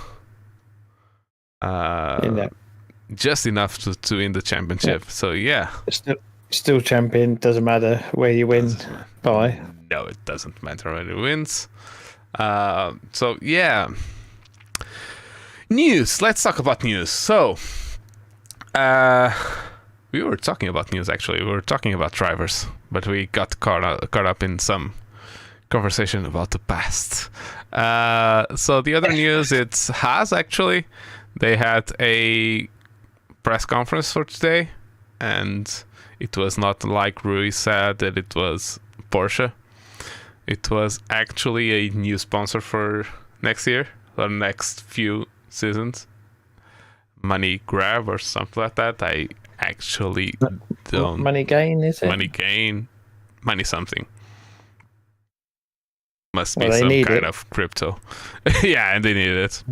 A: Just enough to win the championship. Yeah. So yeah,
B: still champion. Doesn't matter where you win by.
A: No, it doesn't matter where he wins. So yeah, news. Let's talk about news. So we were talking about news, actually. We were talking about drivers, but we got caught up in some conversation about the past. So the other news, it's Haas, actually. They had a press conference for today, and it was not like Rui said that it was Porsche. It was actually a new sponsor for next year, or next few seasons. Money grab or something like that. I actually don't.
B: Money gain, is it?
A: Money gain, money something. Must be some kind of crypto. Yeah, and they need it.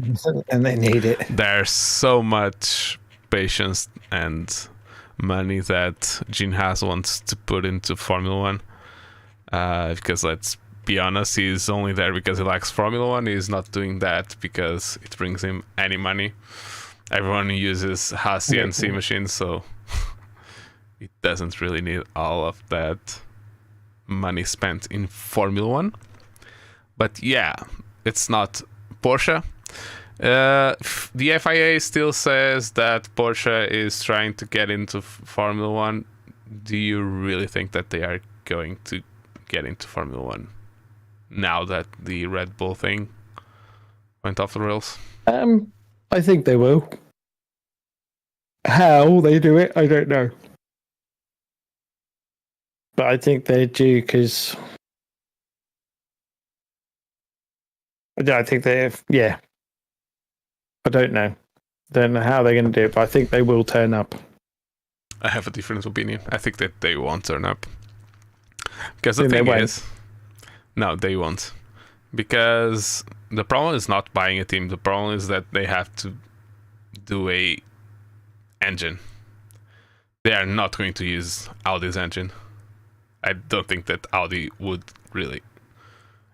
B: And they need it.
A: There's so much patience and money that Gene Haas wants to put into Formula One. Because let's be honest, he's only there because he likes Formula One. He's not doing that because it brings him any money. Everyone uses Haas CNC machines, so it doesn't really need all of that money spent in Formula One. But yeah, it's not Porsche. The FIA still says that Porsche is trying to get into Formula One. Do you really think that they are going to get into Formula One now that the Red Bull thing went off the rails?
B: I think they will. How they do it, I don't know. But I think they're due because I think they've, yeah. I don't know. Don't know how they're going to do it, but I think they will turn up.
A: I have a different opinion. I think that they won't turn up. Because the thing is, no, they won't. Because the problem is not buying a team. The problem is that they have to do a engine. They are not going to use Audi's engine. I don't think that Audi would really.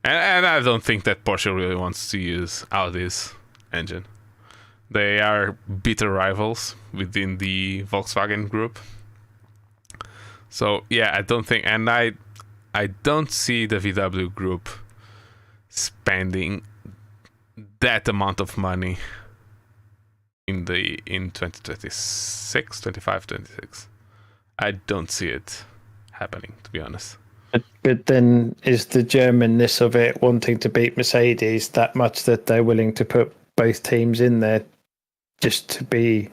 A: And I don't think that Porsche really wants to use Audi's engine. They are bitter rivals within the Volkswagen group. So yeah, I don't think, and I don't see the VW group spending that amount of money in 2026, 25, 26. I don't see it happening, to be honest.
B: But then is the Germanness of it wanting to beat Mercedes that much that they're willing to put both teams in there just to be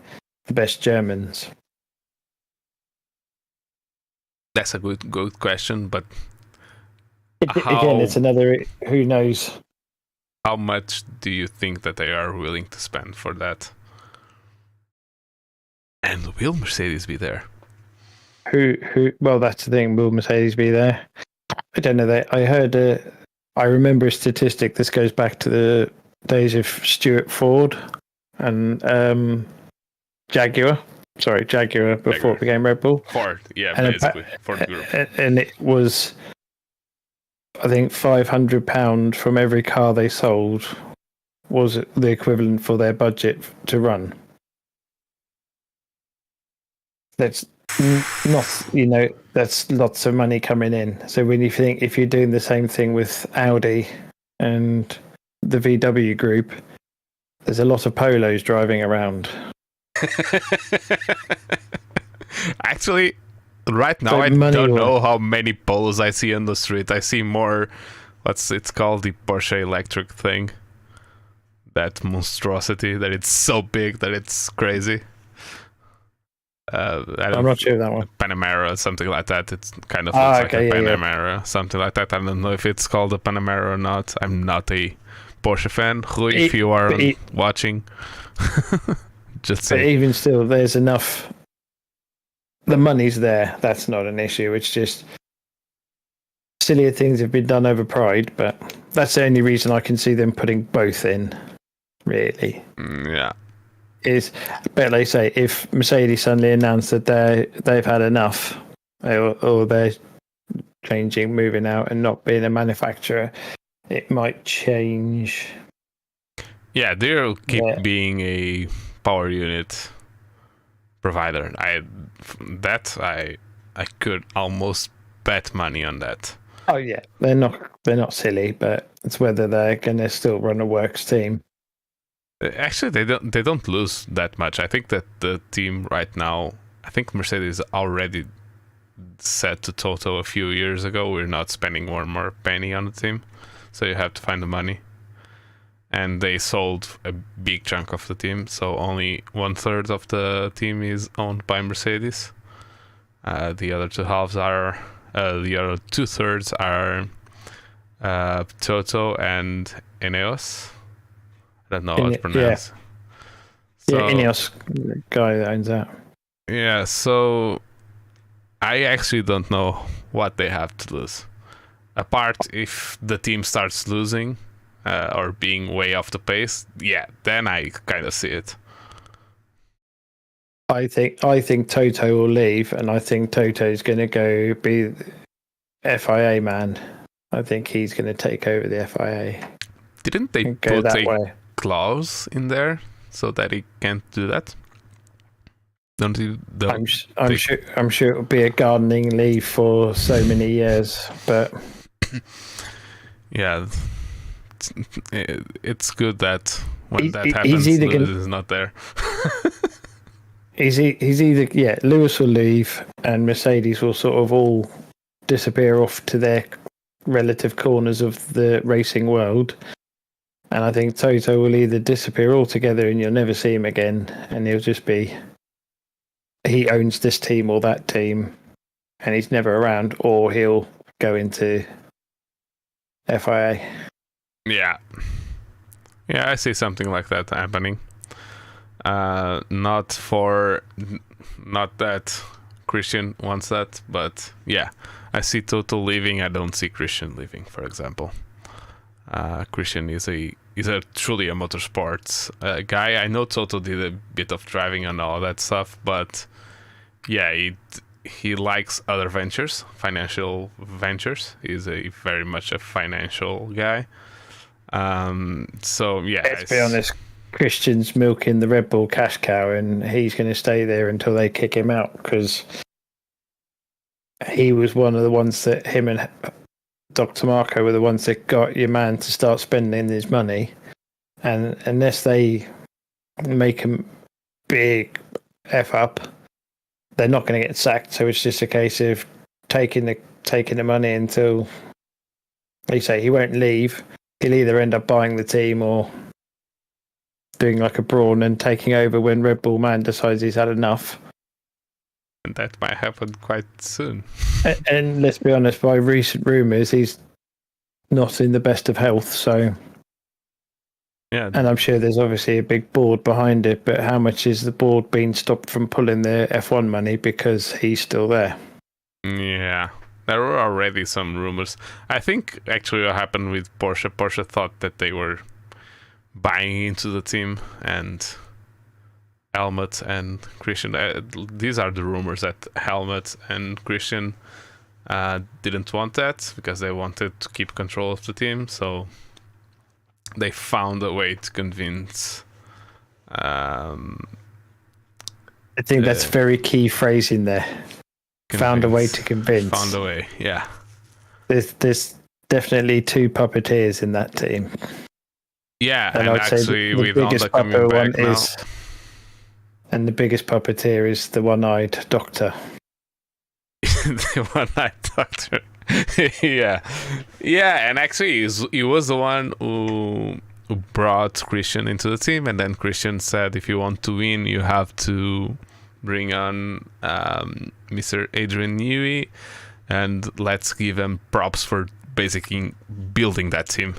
B: the best Germans?
A: That's a good question, but
B: again, it's another who knows.
A: How much do you think that they are willing to spend for that? And will Mercedes be there?
B: Who? Well, that's the thing. Will Mercedes be there? I don't know. I heard. I remember a statistic. This goes back to the days of Stuart Ford and Jaguar. Sorry, Jaguar before it became Red Bull.
A: Ford, yeah, and basically Ford Group.
B: And it was, I think, £500 from every car they sold was the equivalent for their budget to run. That's not, that's lots of money coming in. So when you think, if you're doing the same thing with Audi and the VW group, there's a lot of Polos driving around.
A: Actually, right now I don't know how many Polos I see on the street. I see more, it's called the Porsche electric thing. That monstrosity, that it's so big that it's crazy.
B: I'm not sure that one.
A: Panamera, something like that. It's kind of looks like a Panamera, something like that. I don't know if it's called a Panamera or not. I'm not a Porsche fan. Rui, if you are watching, just say.
B: But even still, there's enough. The money's there. That's not an issue. It's just sillier things have been done over Pride, but that's the only reason I can see them putting both in, really.
A: Yeah.
B: But like I say, if Mercedes suddenly announced that they've had enough, or they're changing, moving out, and not being a manufacturer, it might change.
A: Yeah, they'll keep being a power unit provider. I could almost bet money on that.
B: Oh yeah, they're not silly, but it's whether they're gonna still run a works team.
A: Actually, they don't lose that much. I think that the team right now, I think Mercedes already said to Toto a few years ago, we're not spending one more penny on the team, so you have to find the money. And they sold a big chunk of the team, so only 1/3 of the team is owned by Mercedes. The other two halves are, the other 2/3 are Toto and Ineos. I don't know how to pronounce.
B: So, Ineos guy that owns that.
A: Yeah, so I actually don't know what they have to lose. Apart if the team starts losing or being way off the pace, yeah, then I kind of see it.
B: I think Toto will leave, and I think Toto's going to go be FIA man. I think he's going to take over the FIA.
A: Didn't they put a clause in there so that he can't do that? Don't you?
B: I'm sure it will be a gardening leave for so many years, but
A: yeah, it's good that when that happens, Lewis is not there.
B: he's either Lewis will leave and Mercedes will sort of all disappear off to their relative corners of the racing world. And I think Toto will either disappear altogether and you'll never see him again, and he'll just be, he owns this team or that team and he's never around, or he'll go into FIA.
A: Yeah, I see something like that happening. Not that Christian wants that, but yeah, I see Toto leaving. I don't see Christian leaving, for example. Christian is truly a motorsports guy. I know Toto did a bit of driving and all that stuff, but yeah, he likes other ventures, financial ventures. He's very much a financial guy. So yeah,
B: let's be honest, Christian's milking the Red Bull cash cow, and he's going to stay there until they kick him out, because he was one of the ones that him and Dr. Marco were the ones that got your man to start spending his money. And unless they make a big F up, they're not going to get sacked. So it's just a case of taking the money until they say he won't leave. He'll either end up buying the team or doing like a Brawn and taking over when Red Bull man decides he's had enough.
A: And that might happen quite soon.
B: And let's be honest, by recent rumours, he's not in the best of health. So,
A: yeah.
B: And I'm sure there's obviously a big board behind it, but how much is the board being stopped from pulling their F1 money because he's still there?
A: Yeah, there were already some rumours. I think actually what happened with Porsche thought that they were buying into the team, and Helmut and Christian, these are the rumors that Helmut and Christian didn't want that because they wanted to keep control of the team, so they found a way to convince. I
B: think that's very key phrase in there. Found a way to convince.
A: Found a way, yeah.
B: There's definitely two puppeteers in that team.
A: Yeah, and actually with Honda coming back now.
B: And the biggest puppeteer is the one-eyed doctor.
A: The one-eyed doctor. Yeah, and actually he was the one who brought Christian into the team, and then Christian said, if you want to win, you have to bring on Mr. Adrian Newey, and let's give him props for basically building that team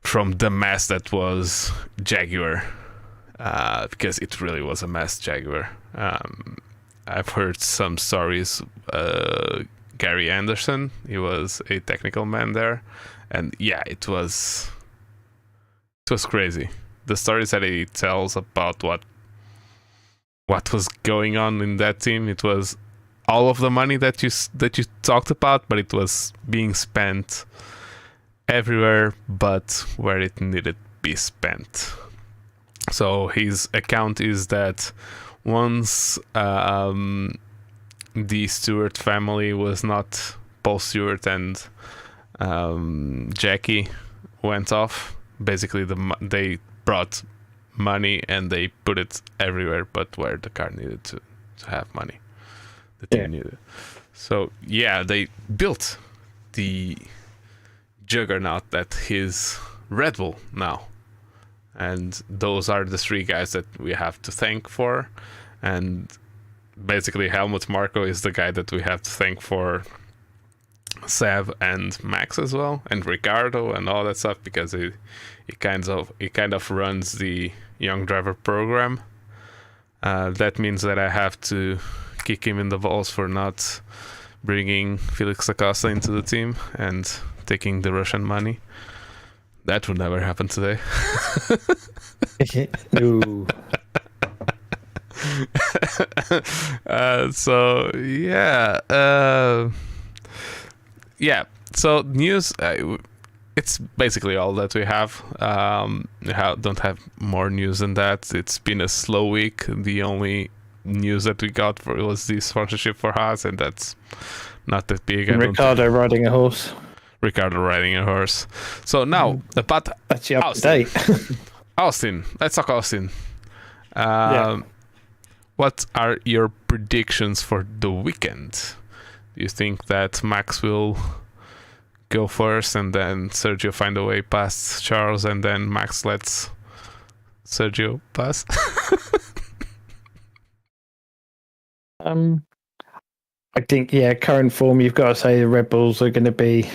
A: from the mess that was Jaguar. Because it really was a mess, Jaguar. I've heard some stories Gary Anderson. He was a technical man there, and yeah, it was crazy. The stories that he tells about what was going on in that team. It was all of the money that you talked about, but it was being spent everywhere but where it needed to be spent. So his account is that once the Stewart family was not, Paul Stewart and Jackie went off, basically they brought money and they put it everywhere but where the car needed to have money. The team needed. So yeah, they built the juggernaut that is Red Bull now. And those are the three guys that we have to thank for. And basically Helmut Marko is the guy that we have to thank for Seb and Max as well, and Ricardo and all that stuff, because he kind of runs the young driver program. That means that I have to kick him in the balls for not bringing Felix Acosta into the team and taking the Russian money. That would never happen today.
B: No.
A: So yeah. So news. It's basically all that we have. Don't have more news than that. It's been a slow week. The only news that we got was the sponsorship for Haas, and that's not that big.
B: Ricardo riding a horse.
A: So now about
B: that's the update.
A: Austin. Let's talk Austin. What are your predictions for the weekend? Do you think that Max will go first and then Sergio find a way past Charles and then Max lets Sergio pass?
B: I think, current form, you've got to say the Red Bulls are going to be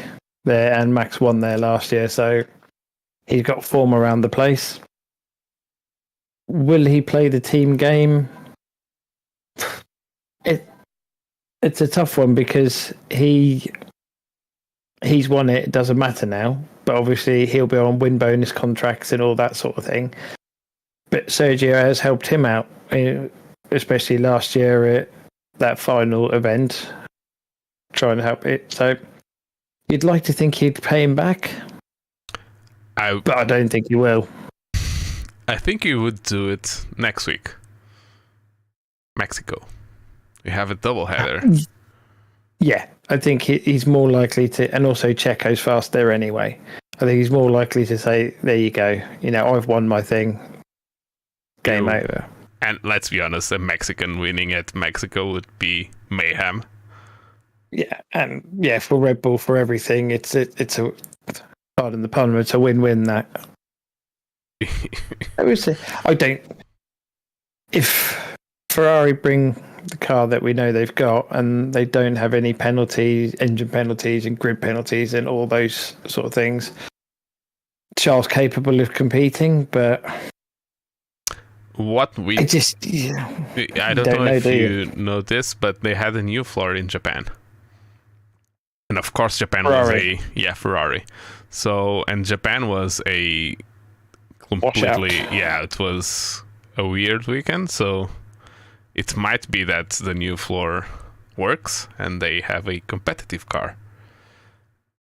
B: there, and Max won there last year, so he's got form around the place. Will he play the team game? It's a tough one because he's won it. It doesn't matter now, but obviously he'll be on win bonus contracts and all that sort of thing. But Sergio has helped him out, especially last year at that final event, trying to help it. So you'd like to think he'd pay him back, but I don't think he will.
A: I think he would do it next week. Mexico. We have a doubleheader.
B: Yeah, I think he's more likely to, and also Checo's fast there anyway. I think he's more likely to say, there you go, I've won my thing. Game over.
A: And let's be honest, a Mexican winning at Mexico would be mayhem.
B: Yeah, and for Red Bull, for everything, it's a pardon the pun, it's a win-win that. I would say, if Ferrari bring the car that we know they've got and they don't have any penalties, engine penalties and grid penalties and all those sort of things, Charles capable of competing, but
A: what we
B: I
A: don't know if you know this, but they had a new floor in Japan. And of course Japan
B: Ferrari.
A: was Ferrari. So, and Japan was a completely it was a weird weekend, so it might be that the new floor works and they have a competitive car.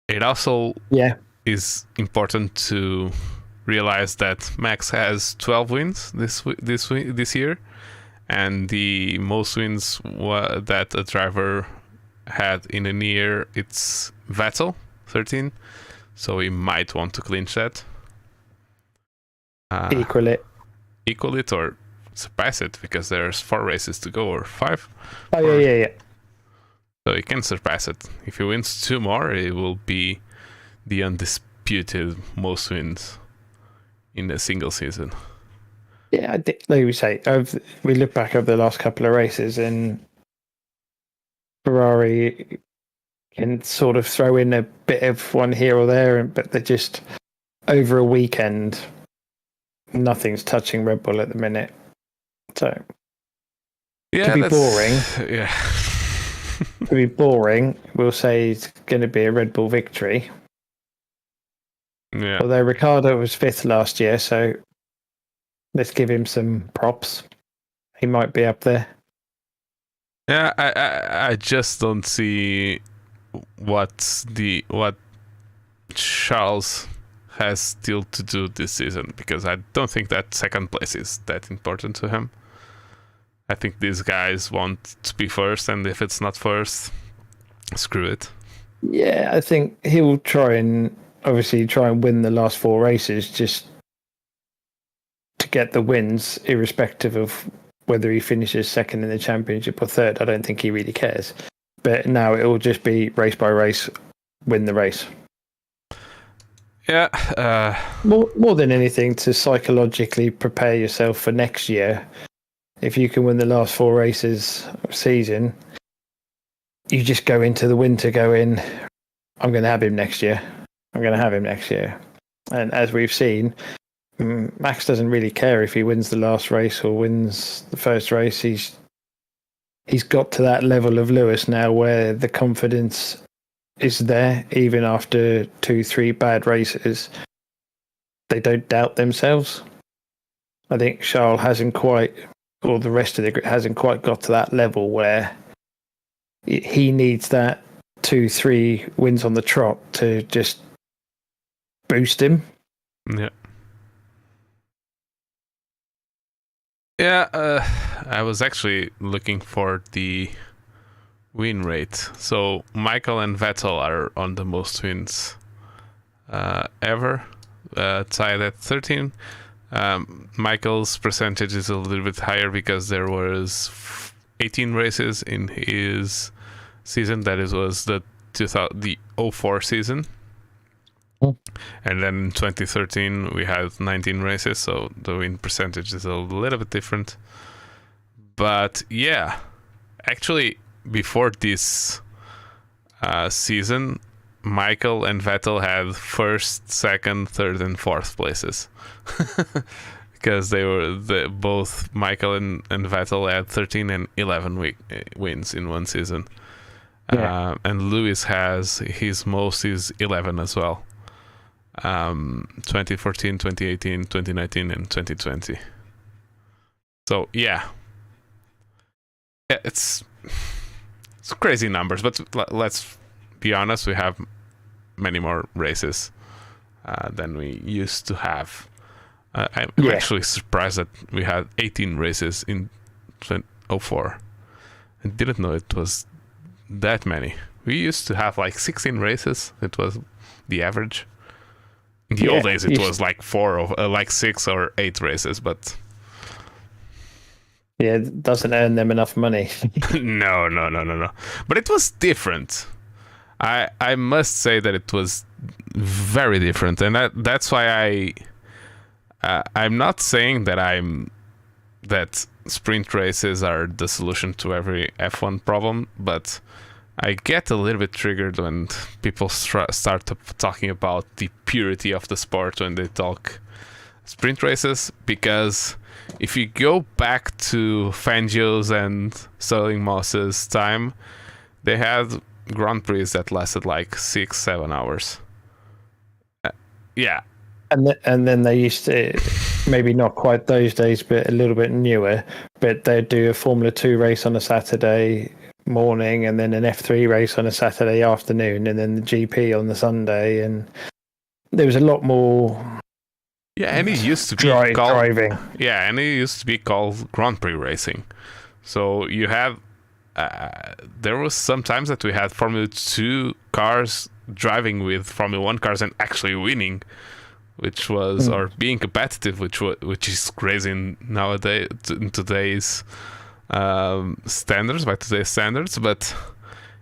A: It also is important to realize that Max has 12 wins this year, and the most wins that a driver had in a year, it's Vettel, 13. So he might want to clinch that.
B: Equal it
A: or surpass it, because there's 4 races to go, or 5.
B: Yeah.
A: So he can surpass it. If he wins 2 more, it will be the undisputed most wins in a single season.
B: Yeah, like we say, we look back over the last couple of races, and Ferrari can sort of throw in a bit of one here or there, but they're just over a weekend. Nothing's touching Red Bull at the minute. So, to be boring.
A: Yeah.
B: to be boring, we'll say it's going to be a Red Bull victory.
A: Yeah.
B: Although Ricardo was 5th last year, so let's give him some props. He might be up there.
A: Yeah, I just don't see what Charles has still to do this season, because I don't think that second place is that important to him. I think these guys want to be first, and if it's not first, screw it.
B: Yeah, I think he'll try and win the last 4 races just to get the wins, irrespective of whether he finishes second in the championship or third. I don't think he really cares. But now it will just be race by race, win the race.
A: Yeah.
B: More than anything, to psychologically prepare yourself for next year. If you can win the last 4 races of season, you just go into the winter going, I'm going to have him next year. And as we've seen, Max doesn't really care if he wins the last race or wins the first race. He's got to that level of Lewis now where the confidence is there, even after 2-3 bad races. They don't doubt themselves. I think Charles hasn't quite, or the rest of the group hasn't quite got to that level where he needs that 2-3 wins on the trot to just boost him.
A: Yeah. Yeah, I was actually looking for the win rate. So Michael and Vettel are on the most wins ever, tied at 13. Michael's percentage is a little bit higher because there was 18 races in his season. That was the 04 season. And then in 2013 we had 19 races, so the win percentage is a little bit different. But yeah, actually before this season, Michael and Vettel had first, second, third, and fourth places. Because they were both Michael and Vettel had 13 and 11 wins in one season. Yeah. And Lewis has his most is 11 as well. 2014, 2018, 2019, and 2020. So yeah, it's crazy numbers, but let's be honest, we have many more races than we used to have. I'm actually surprised that we had 18 races in 2004. I didn't know it was that many. We used to have like 16 races. It was the average. In the old days, it was like 6 or 8 races, but
B: yeah, it doesn't earn them enough money.
A: No. But it was different. I must say that it was very different, and that's why I'm not saying that sprint races are the solution to every F1 problem, but I get a little bit triggered when people start talking about the purity of the sport when they talk sprint races, because if you go back to Fangio's and Sterling Moss's time, they had Grand Prix that lasted like 6-7 hours. Yeah.
B: And then they used to, maybe not quite those days, but a little bit newer, but they'd do a Formula 2 race on a Saturday morning and then an F3 race on a Saturday afternoon and then the GP on the Sunday, and there was a lot more.
A: Yeah, and it used to be
B: driving.
A: Yeah, and it used to be called Grand Prix racing. So you have there was some times that we had Formula 2 cars driving with Formula 1 cars and actually winning, which was or being competitive, which is crazy nowadays in today's standards, by today's standards. But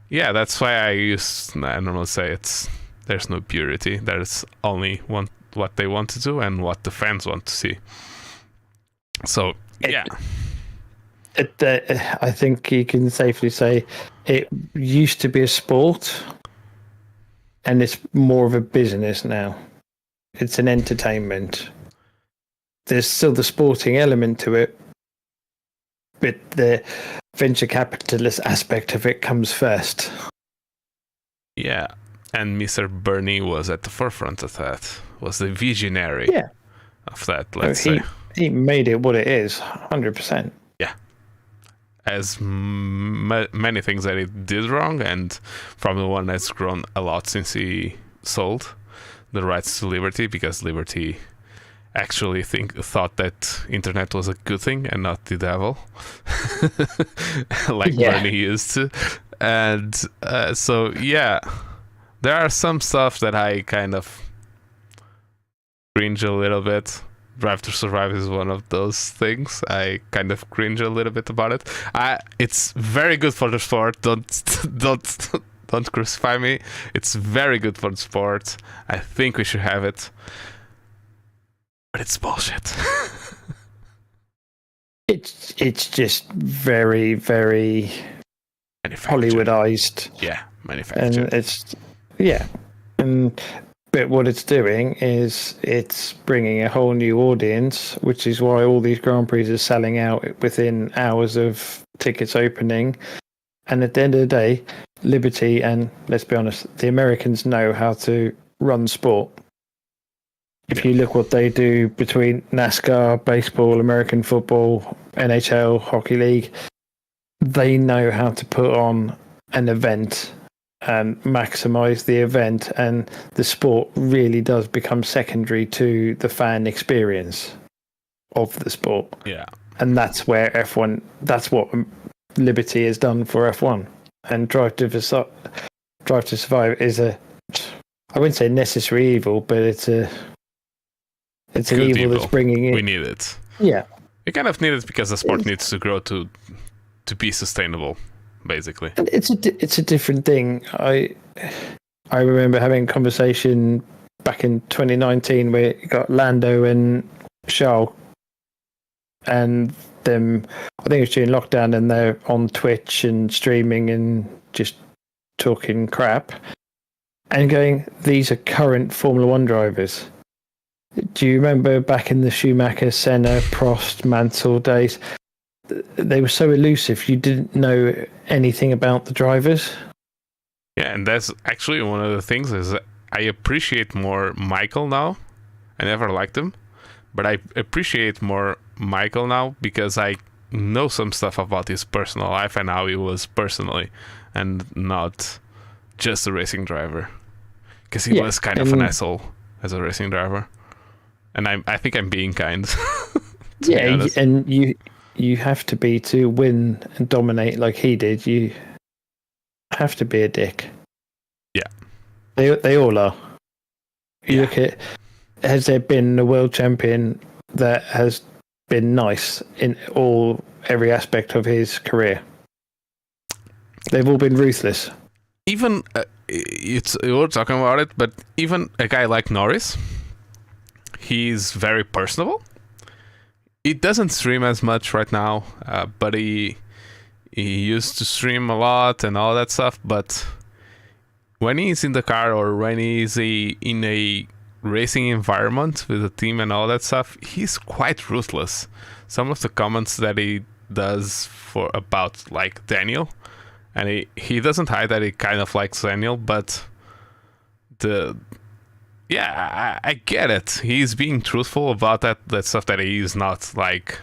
A: yeah, that's why I normally say there's no purity. There's only what they want to do and what the fans want to see. So yeah,
B: I think you can safely say it used to be a sport and it's more of a business now. It's an entertainment. There's still the sporting element to it, but venture capitalist aspect of it comes first.
A: Yeah, and Mr. Bernie was at the forefront of that. Was the visionary of that, let's say.
B: He made it what it is, 100%.
A: Yeah. As many things that he did wrong, and from the one that's grown a lot since he sold the rights to Liberty, because Liberty actually thought that internet was a good thing and not the devil, like Bernie used to. And so there are some stuff that I kind of cringe a little bit. Drive to Survive is one of those things. I kind of cringe a little bit about it. It's very good for the sport. Don't crucify me. It's very good for the sport. I think we should have it. But it's bullshit.
B: It's just very, very Hollywoodized.
A: Yeah, manufactured.
B: And but what it's doing is it's bringing a whole new audience, which is why all these Grand Prix are selling out within hours of tickets opening. And at the end of the day, Liberty, and let's be honest, the Americans know how to run sport. If you look what they do between NASCAR, baseball, American football, NHL, hockey league, they know how to put on an event and maximize the event, and the sport really does become secondary to the fan experience of the sport.
A: Yeah.
B: And that's where F1, that's what Liberty has done for F1. And Drive to Survive is I wouldn't say necessary evil, but it's an evil that's bringing in.
A: We need it.
B: Yeah.
A: We kind of need it because the sport needs to grow to be sustainable, basically.
B: And it's a different thing. I remember having a conversation back in 2019 where you got Lando and Charles, and them, I think it was during lockdown, and they're on Twitch and streaming and just talking crap and going, these are current Formula One drivers. Do you remember back in the Schumacher, Senna, Prost, Mansell days? They were so elusive. You didn't know anything about the drivers.
A: Yeah, and that's actually one of the things is I appreciate more Michael now. I never liked him, but I appreciate more Michael now because I know some stuff about his personal life and how he was personally, and not just a racing driver. Because he was kind of an asshole as a racing driver. And I think I'm being kind.
B: And you have to be to win and dominate like he did. You have to be a dick.
A: Yeah,
B: they all are. You look at, has there been a world champion that has been nice in every aspect of his career? They've all been ruthless.
A: Even we're talking about it, but even a guy like Norris, he's very personable. He doesn't stream as much right now, but he used to stream a lot and all that stuff. But when he's in the car or when he's in a racing environment with a team and all that stuff, he's quite ruthless. Some of the comments that he does about like Daniel, and he doesn't hide that he kind of likes Daniel, but I get it. He's being truthful about that stuff, that he's not like,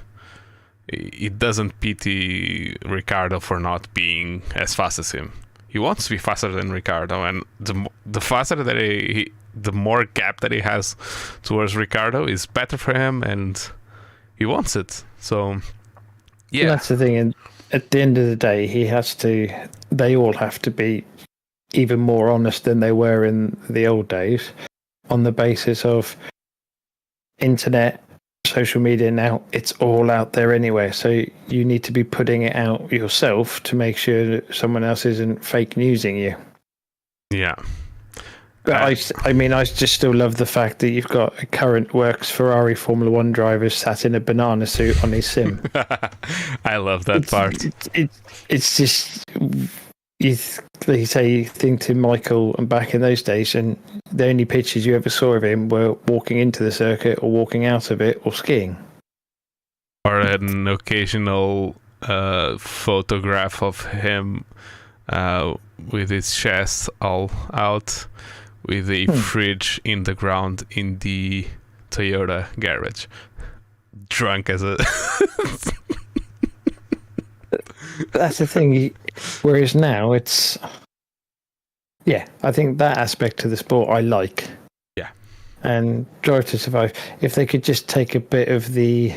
A: he doesn't pity Ricardo for not being as fast as him. He wants to be faster than Ricardo, and the faster that the more gap that he has towards Ricardo is better for him, and he wants it. So yeah,
B: that's the thing. And at the end of the day, they all have to be even more honest than they were in the old days, on the basis of internet, social media. Now it's all out there anyway, so you need to be putting it out yourself to make sure that someone else isn't fake newsing you.
A: Yeah.
B: But I just still love the fact that you've got a current works Ferrari Formula One driver sat in a banana suit on his sim.
A: I love that part.
B: It's just, you think to Michael and back in those days, and the only pictures you ever saw of him were walking into the circuit or walking out of it or skiing.
A: Or an occasional a photograph of him with his chest all out, with a fridge in the ground in the Toyota garage, drunk as a.
B: That's the thing. Whereas now it's, I think that aspect of the sport I like.
A: Yeah.
B: And Drive to Survive, if they could just take a bit of the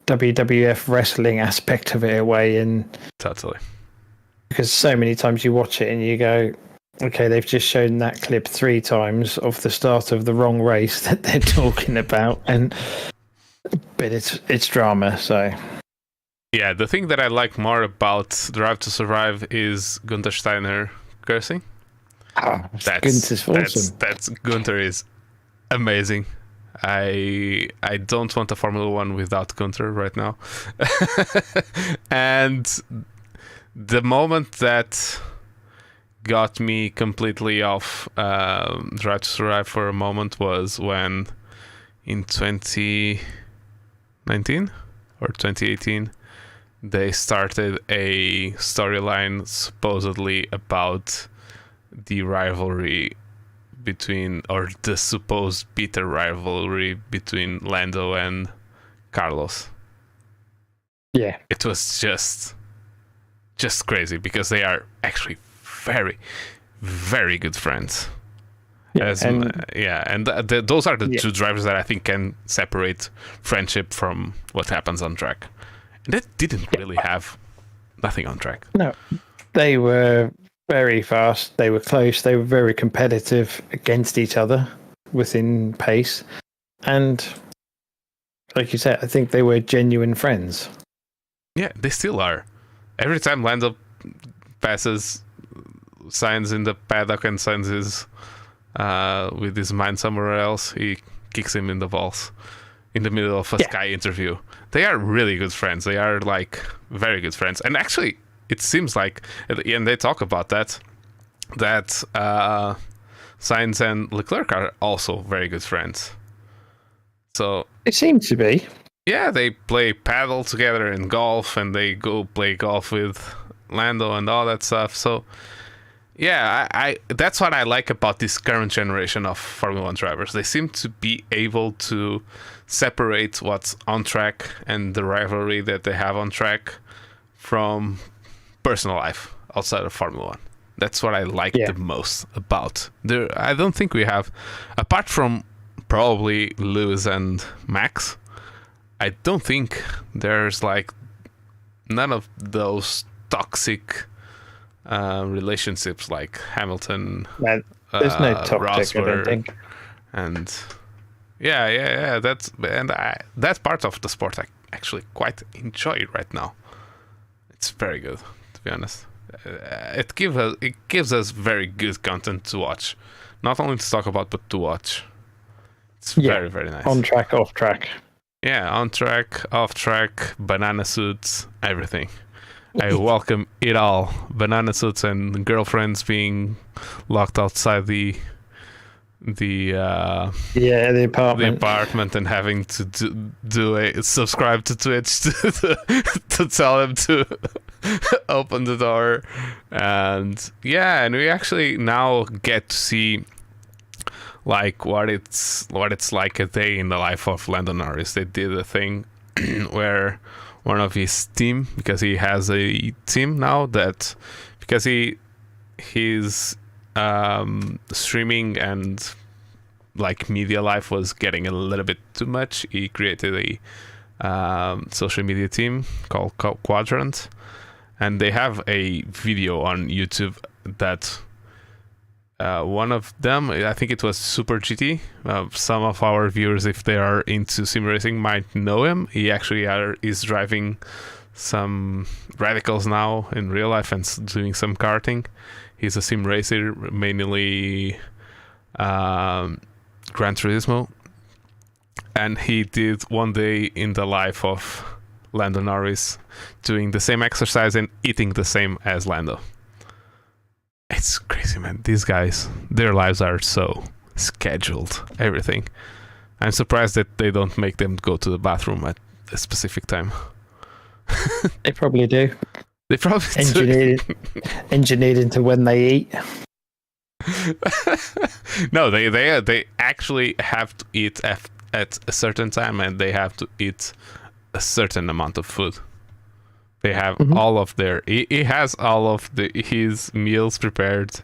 B: WWF wrestling aspect of it away, and
A: Totally.
B: because so many times you watch it and you go, okay, they've just shown that clip 3 times of the start of the wrong race that they're talking about, but it's drama, so.
A: Yeah, the thing that I like more about Drive to Survive is Gunther Steiner cursing.
B: Gunther's awesome.
A: That's Gunther is amazing. I don't want a Formula One without Gunther right now. And the moment that got me completely off Drive to Survive for a moment was when in 2019 or 2018 they started a storyline supposedly about the rivalry between, or the supposed bitter rivalry between Lando and Carlos.
B: Yeah.
A: It was just crazy because they are actually very, very good friends. Those are the 2 drivers that I think can separate friendship from what happens on track. And they didn't really have nothing on track.
B: No, they were very fast. They were close. They were very competitive against each other within pace. And like you said, I think they were genuine friends.
A: Yeah, they still are. Every time Lando passes Sainz in the paddock and Sainz is with his mind somewhere else, he kicks him in the balls in the middle of a Sky interview. They are really good friends. They are like very good friends. And actually, it seems like, and they talk about that Sainz and Leclerc are also very good friends. So
B: it seems to be.
A: Yeah, they play paddle together in golf, and they go play golf with Lando and all that stuff. So yeah, I that's what I like about this current generation of Formula One drivers. They seem to be able to separate what's on track and the rivalry that they have on track from personal life outside of Formula One. That's what I like the most about. I don't think we have, apart from probably Lewis and Max, I don't think there's like none of those toxic relationships like Hamilton.
B: There's no toxic,
A: Rosberg,
B: I don't think.
A: And that's part of the sport I actually quite enjoy right now. It's very good, to be honest. It gives us very good content to watch, not only to talk about but to watch. It's very, very nice.
B: On track, off track.
A: Yeah, on track, off track, banana suits, everything. I welcome it all. Banana suits and girlfriends being locked outside the apartment and having to do a subscribe to Twitch to tell them to open the door. And we actually now get to see like what it's like a day in the life of Lando Norris. They did a thing where one of his team, because he has a team now, that because his streaming and like media life was getting a little bit too much, he created a social media team called Quadrant, and they have a video on YouTube that one of them, I think it was Super GT. Some of our viewers, if they are into sim racing, might know him. He actually is driving some radicals now in real life and doing some karting. He's a sim racer, mainly Gran Turismo. And he did one day in the life of Lando Norris, doing the same exercise and eating the same as Lando. It's crazy, man. These guys, their lives are so scheduled, everything. I'm surprised that they don't make them go to the bathroom at a specific time.
B: They probably do.
A: They probably
B: engineered into when they eat.
A: No, they actually have to eat at a certain time, and they have to eat a certain amount of food. They have all of their. He has all of his meals prepared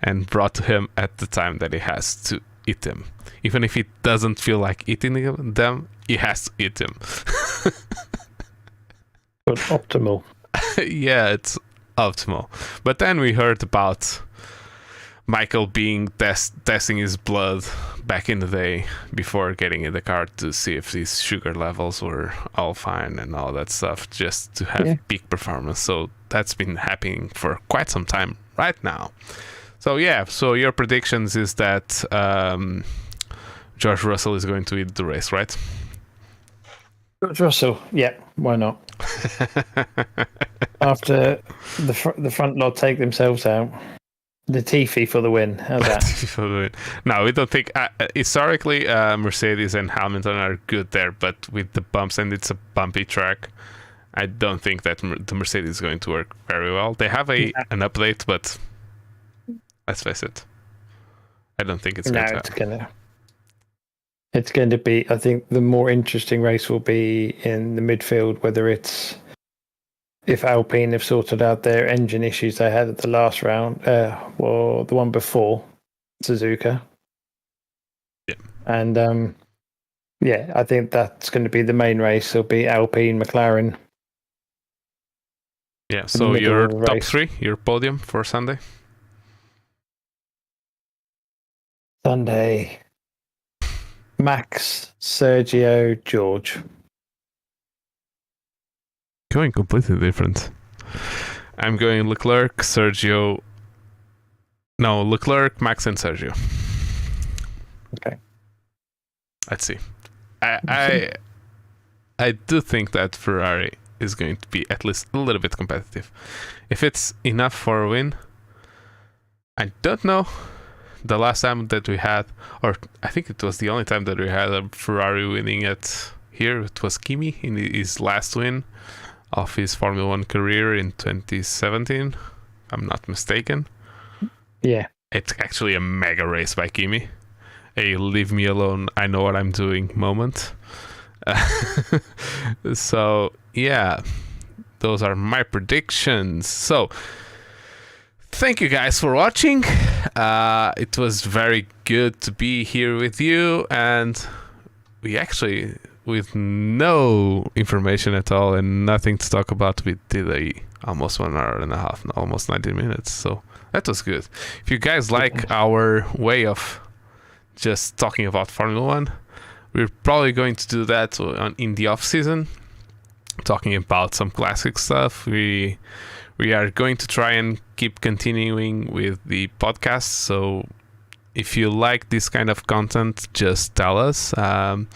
A: and brought to him at the time that he has to eat them. Even if he doesn't feel like eating them, he has to eat them.
B: But optimal.
A: Yeah, it's optimal. But then we heard about Michael being testing his blood back in the day before getting in the car to see if his sugar levels were all fine and all that stuff, just to have peak performance. So that's been happening for quite some time right now. So yeah, so your predictions is that George Russell is going to win the race, right?
B: George Russell, yeah, why not? After the front lot take themselves out. Latifi for the win. How's that?
A: No, we don't think. Historically, Mercedes and Hamilton are good there, but with the bumps, and it's a bumpy track, I don't think that the Mercedes is going to work very well. They have an update, but let's face it, I don't think it's going to happen.
B: It's going to be. I think the more interesting race will be in the midfield, whether it's if Alpine have sorted out their engine issues they had at the last round, or the one before, Suzuka.
A: Yeah.
B: And I think that's going to be the main race. It'll be Alpine, McLaren.
A: Yeah, so your top three, your podium for Sunday?
B: Sunday, Max, Sergio, George.
A: Going completely different. I'm going Leclerc, Max, and Sergio.
B: Okay.
A: Let's see. I do think that Ferrari is going to be at least a little bit competitive. If it's enough for a win, I don't know. The last time that we had, or I think it was the only time that we had a Ferrari winning it here, it was Kimi in his last win of his Formula 1 career in 2017, if I'm not mistaken.
B: Yeah.
A: It's actually a mega race by Kimi. A leave me alone, I know what I'm doing moment. So, yeah, those are my predictions. So, thank you guys for watching. It was very good to be here with you, and we actually, with no information at all and nothing to talk about, we did almost 1 hour and a half, almost 90 minutes. So that was good. If you guys like our way of just talking about Formula 1, we're probably going to do that in the off season, talking about some classic stuff. We are going to try and keep continuing with the podcast. So if you like this kind of content, just tell us. And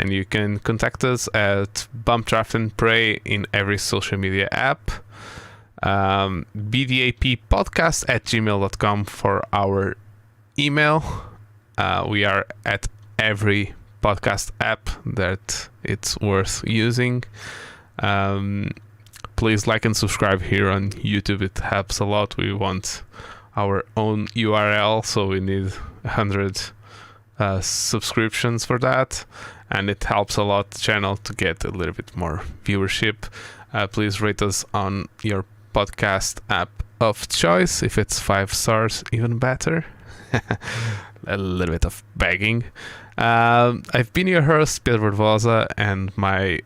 A: you can contact us at Bump Draft and Pray in every social media app. bdappodcast@gmail.com for our email. We are at every podcast app that it's worth using. Please like and subscribe here on YouTube. It helps a lot. We want our own URL, so we need 100 subscriptions for that, and it helps a lot the channel to get a little bit more viewership. Please rate us on your podcast app of choice. If it's 5 stars, even better. A little bit of begging. I've been your host, Pedro Barbosa, and my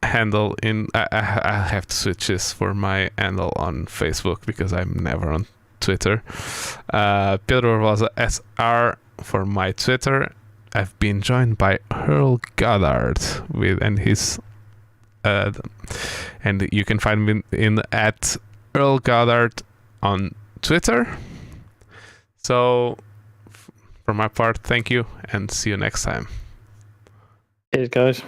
A: handle I have to switch this for my handle on Facebook because I'm never on Twitter. Pedro Barbosa SR for my Twitter. I've been joined by Earl Goddard and you can find me at Earl Goddard on Twitter. So for my part, thank you and see you next time.
B: Cheers, guys.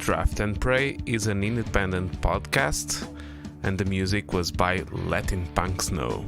A: Draft and Pray is an independent podcast, and the music was by Letting Punks Know.